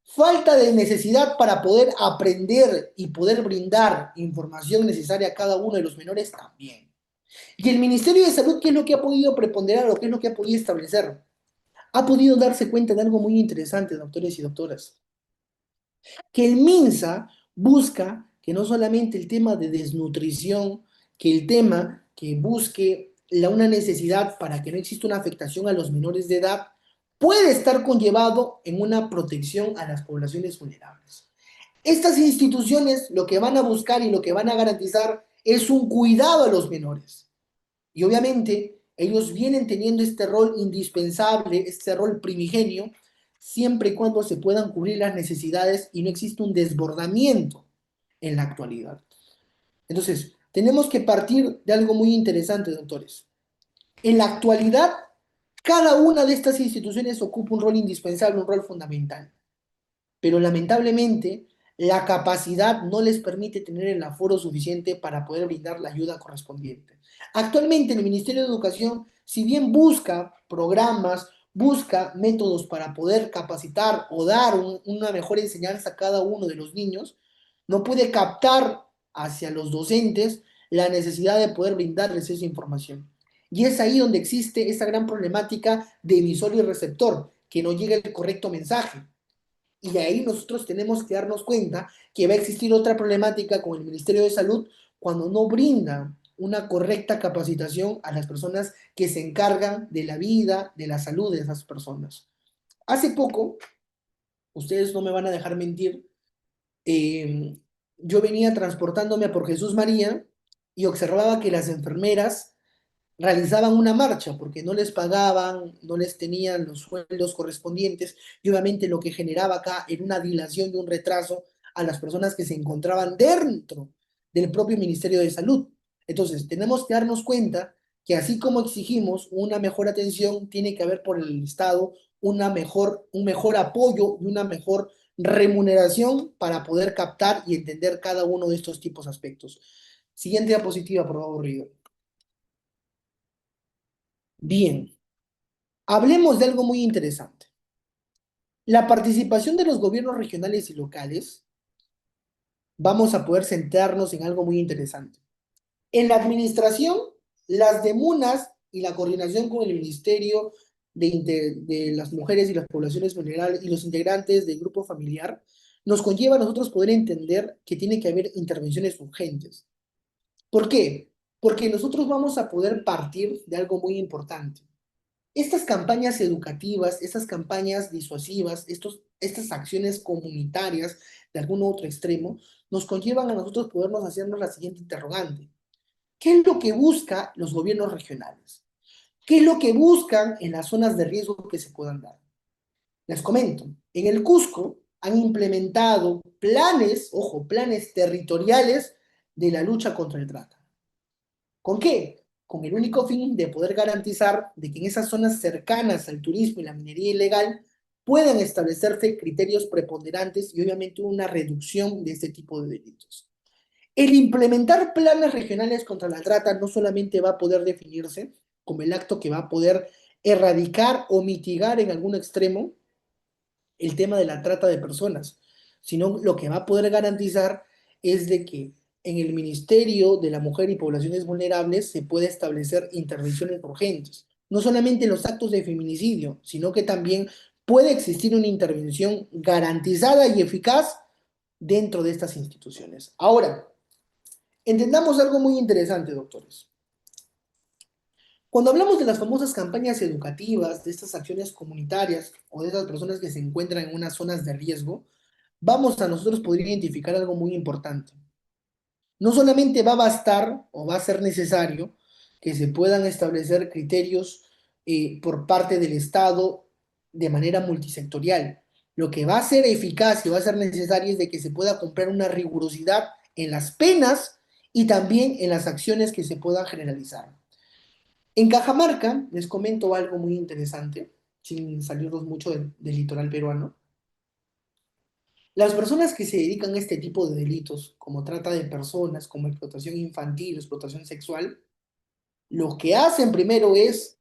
Falta de necesidad para poder aprender y poder brindar información necesaria a cada uno de los menores también. Y el Ministerio de Salud, ¿qué es lo que ha podido preponderar o qué es lo que ha podido establecer? Ha podido darse cuenta de algo muy interesante, doctores y doctoras, que el MINSA busca que no solamente el tema de desnutrición, que el tema que busque una necesidad para que no exista una afectación a los menores de edad, puede estar conllevado en una protección a las poblaciones vulnerables. Estas instituciones lo que van a buscar y lo que van a garantizar es un cuidado a los menores. Y obviamente ellos vienen teniendo este rol indispensable, este rol primigenio, siempre y cuando se puedan cubrir las necesidades y no existe un desbordamiento en la actualidad. Entonces, tenemos que partir de algo muy interesante, doctores. En la actualidad, cada una de estas instituciones ocupa un rol indispensable, un rol fundamental, pero lamentablemente la capacidad no les permite tener el aforo suficiente para poder brindar la ayuda correspondiente. Actualmente el Ministerio de Educación, si bien busca programas, busca métodos para poder capacitar o dar una mejor enseñanza a cada uno de los niños, no puede captar hacia los docentes la necesidad de poder brindarles esa información. Y es ahí donde existe esa gran problemática de emisor y receptor, que no llega el correcto mensaje. Y ahí nosotros tenemos que darnos cuenta que va a existir otra problemática con el Ministerio de Salud cuando no brinda una correcta capacitación a las personas que se encargan de la vida, de la salud de esas personas. Hace poco, ustedes no me van a dejar mentir, eh, yo venía transportándome por Jesús María y observaba que las enfermeras realizaban una marcha porque no les pagaban, no les tenían los sueldos correspondientes y obviamente lo que generaba acá era una dilación y un retraso a las personas que se encontraban dentro del propio Ministerio de Salud. Entonces, tenemos que darnos cuenta que así como exigimos una mejor atención, tiene que haber por el Estado un mejor apoyo y una mejor remuneración para poder captar y entender cada uno de estos tipos de aspectos. Siguiente diapositiva, por favor, Rigo. Bien, hablemos de algo muy interesante. La participación de los gobiernos regionales y locales, vamos a poder centrarnos en algo muy interesante. En la administración, las demunas y la coordinación con el Ministerio de las Mujeres y las Poblaciones Vulnerables y los integrantes del grupo familiar, nos conlleva a nosotros poder entender que tiene que haber intervenciones urgentes. ¿Por qué? Porque nosotros vamos a poder partir de algo muy importante. Estas campañas educativas, estas campañas disuasivas, estas acciones comunitarias de algún otro extremo, nos conllevan a nosotros podernos hacernos la siguiente interrogante. ¿Qué es lo que buscan los gobiernos regionales? ¿Qué es lo que buscan en las zonas de riesgo que se puedan dar? Les comento, en el Cusco han implementado planes, ojo, planes territoriales de la lucha contra el trata. ¿Con qué? Con el único fin de poder garantizar de que en esas zonas cercanas al turismo y la minería ilegal puedan establecerse criterios preponderantes y obviamente una reducción de este tipo de delitos. El implementar planes regionales contra la trata no solamente va a poder definirse como el acto que va a poder erradicar o mitigar en algún extremo el tema de la trata de personas, sino lo que va a poder garantizar es de que en el Ministerio de la Mujer y Poblaciones Vulnerables se puede establecer intervenciones urgentes, no solamente en los actos de feminicidio, sino que también puede existir una intervención garantizada y eficaz dentro de estas instituciones. Ahora, entendamos algo muy interesante, doctores. Cuando hablamos de las famosas campañas educativas, de estas acciones comunitarias o de esas personas que se encuentran en unas zonas de riesgo, vamos a nosotros poder identificar algo muy importante. No solamente va a bastar o va a ser necesario que se puedan establecer criterios por parte del Estado de manera multisectorial. Lo que va a ser eficaz y va a ser necesario es de que se pueda cumplir una rigurosidad en las penas y también en las acciones que se puedan generalizar. En Cajamarca, les comento algo muy interesante, sin salirnos mucho del litoral peruano. Las personas que se dedican a este tipo de delitos, como trata de personas, como explotación infantil, explotación sexual, lo que hacen primero es,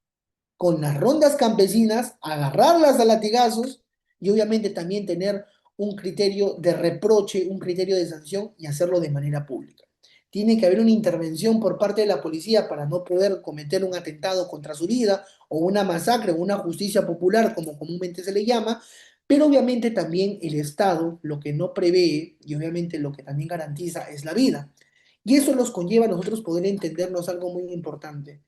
con las rondas campesinas, agarrarlas a latigazos y obviamente también tener un criterio de reproche, un criterio de sanción y hacerlo de manera pública. Tiene que haber una intervención por parte de la policía para no poder cometer un atentado contra su vida o una masacre o una justicia popular, como comúnmente se le llama, pero obviamente también el Estado lo que no prevé y obviamente lo que también garantiza es la vida. Y eso nos conlleva a nosotros poder entendernos algo muy importante.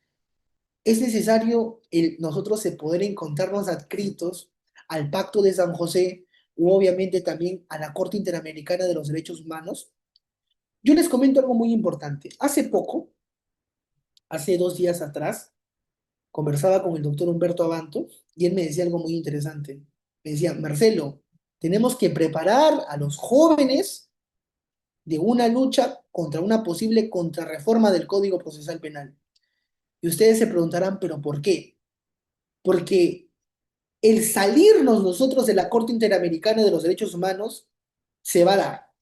Es necesario nosotros poder encontrarnos adscritos al Pacto de San José u obviamente también a la Corte Interamericana de los Derechos Humanos. Yo les comento algo muy importante. Hace poco, hace 2 días atrás, conversaba con el doctor Humberto Abanto y él me decía algo muy interesante. Me decía, Marcelo, tenemos que preparar a los jóvenes de una lucha contra una posible contrarreforma del Código Procesal Penal. Y ustedes se preguntarán, ¿pero por qué? Porque el salirnos nosotros de la Corte Interamericana de los Derechos Humanos se va a dar.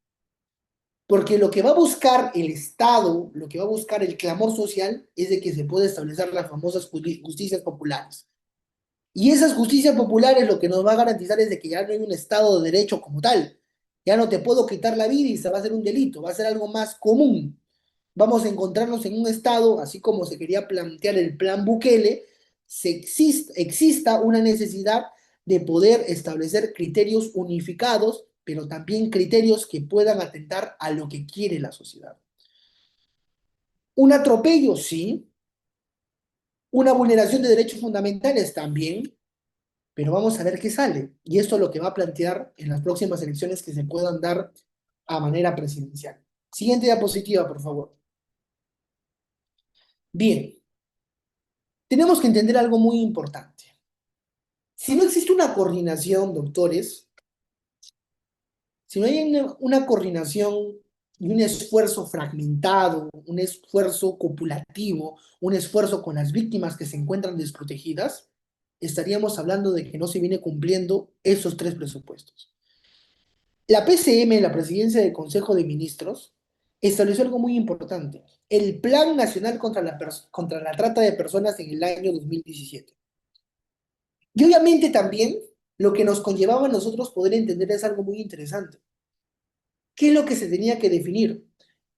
Porque lo que va a buscar el Estado, lo que va a buscar el clamor social, es de que se pueda establecer las famosas justicias populares. Y esas justicias populares lo que nos va a garantizar es de que ya no hay un Estado de Derecho como tal, Ya no te puedo quitar la vida y se va a hacer un delito, va a ser algo más común. Vamos a encontrarnos en un estado, así como se quería plantear el plan Bukele, exista una necesidad de poder establecer criterios unificados, pero también criterios que puedan atentar a lo que quiere la sociedad. Un atropello, sí. Una vulneración de derechos fundamentales también, pero vamos a ver qué sale. Y esto es lo que va a plantear en las próximas elecciones que se puedan dar a manera presidencial. Siguiente diapositiva, por favor. Bien, tenemos que entender algo muy importante. Si no existe una coordinación, doctores, si no hay una coordinación y un esfuerzo fragmentado, un esfuerzo copulativo, un esfuerzo con las víctimas que se encuentran desprotegidas, estaríamos hablando de que no se viene cumpliendo esos tres presupuestos. La PCM, la Presidencia del Consejo de Ministros, estableció algo muy importante, el Plan Nacional contra la Trata de Personas en el año 2017. Y obviamente también lo que nos conllevaba a nosotros poder entender es algo muy interesante. ¿Qué es lo que se tenía que definir?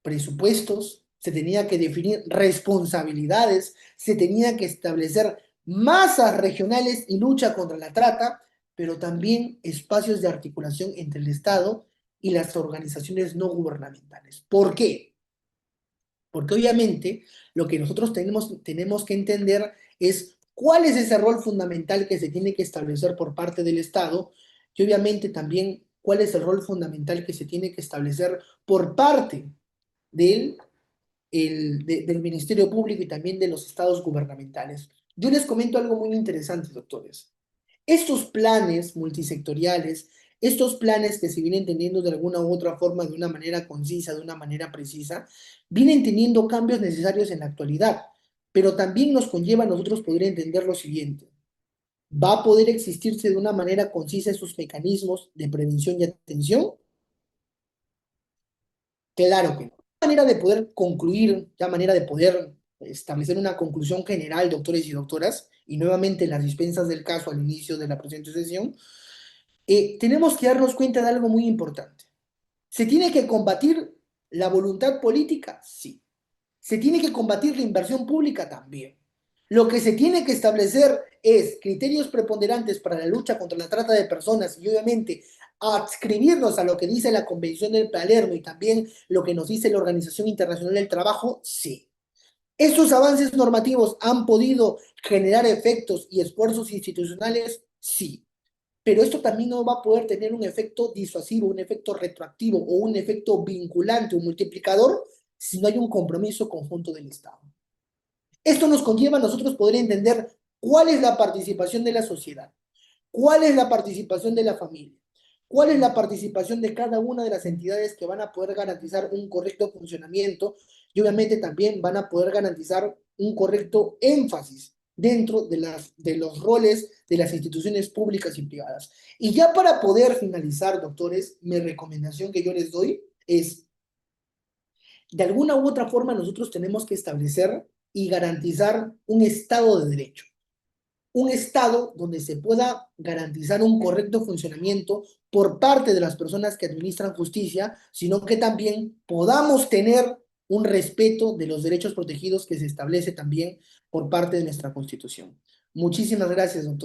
Presupuestos, se tenía que definir responsabilidades, se tenía que establecer masas regionales y lucha contra la trata, pero también espacios de articulación entre el Estado y las organizaciones no gubernamentales. ¿Por qué? Porque obviamente lo que nosotros tenemos que entender es cuál es ese rol fundamental que se tiene que establecer por parte del Estado y obviamente también cuál es el rol fundamental que se tiene que establecer por parte del, del Ministerio Público y también de los estados gubernamentales. Yo les comento algo muy interesante, doctores. Estos planes multisectoriales, estos planes que se vienen teniendo de alguna u otra forma, de una manera concisa, de una manera precisa, vienen teniendo cambios necesarios en la actualidad, pero también nos conlleva a nosotros poder entender lo siguiente. ¿Va a poder existirse de una manera concisa esos mecanismos de prevención y atención? Claro que no. Manera de poder concluir, ya manera de poder establecer una conclusión general, doctores y doctoras, y nuevamente las dispensas del caso al inicio de la presente sesión, tenemos que darnos cuenta de algo muy importante. ¿Se tiene que combatir la voluntad política? Sí. ¿Se tiene que combatir la inversión pública? También. Lo que se tiene que establecer es criterios preponderantes para la lucha contra la trata de personas y obviamente adscribirnos a lo que dice la Convención del Palermo y también lo que nos dice la Organización Internacional del Trabajo, sí. ¿Estos avances normativos han podido generar efectos y esfuerzos institucionales? Sí. Pero esto también no va a poder tener un efecto disuasivo, un efecto retroactivo o un efecto vinculante, un multiplicador, si no hay un compromiso conjunto del Estado. Esto nos conlleva a nosotros poder entender cuál es la participación de la sociedad, cuál es la participación de la familia, cuál es la participación de cada una de las entidades que van a poder garantizar un correcto funcionamiento y obviamente también van a poder garantizar un correcto énfasis dentro de los roles de las instituciones públicas y privadas. Y ya para poder finalizar, doctores, mi recomendación que yo les doy es, de alguna u otra forma, nosotros tenemos que establecer y garantizar un Estado de Derecho, un Estado donde se pueda garantizar un correcto funcionamiento por parte de las personas que administran justicia, sino que también podamos tener un respeto de los derechos protegidos que se establece también por parte de nuestra Constitución. Muchísimas gracias, doctor.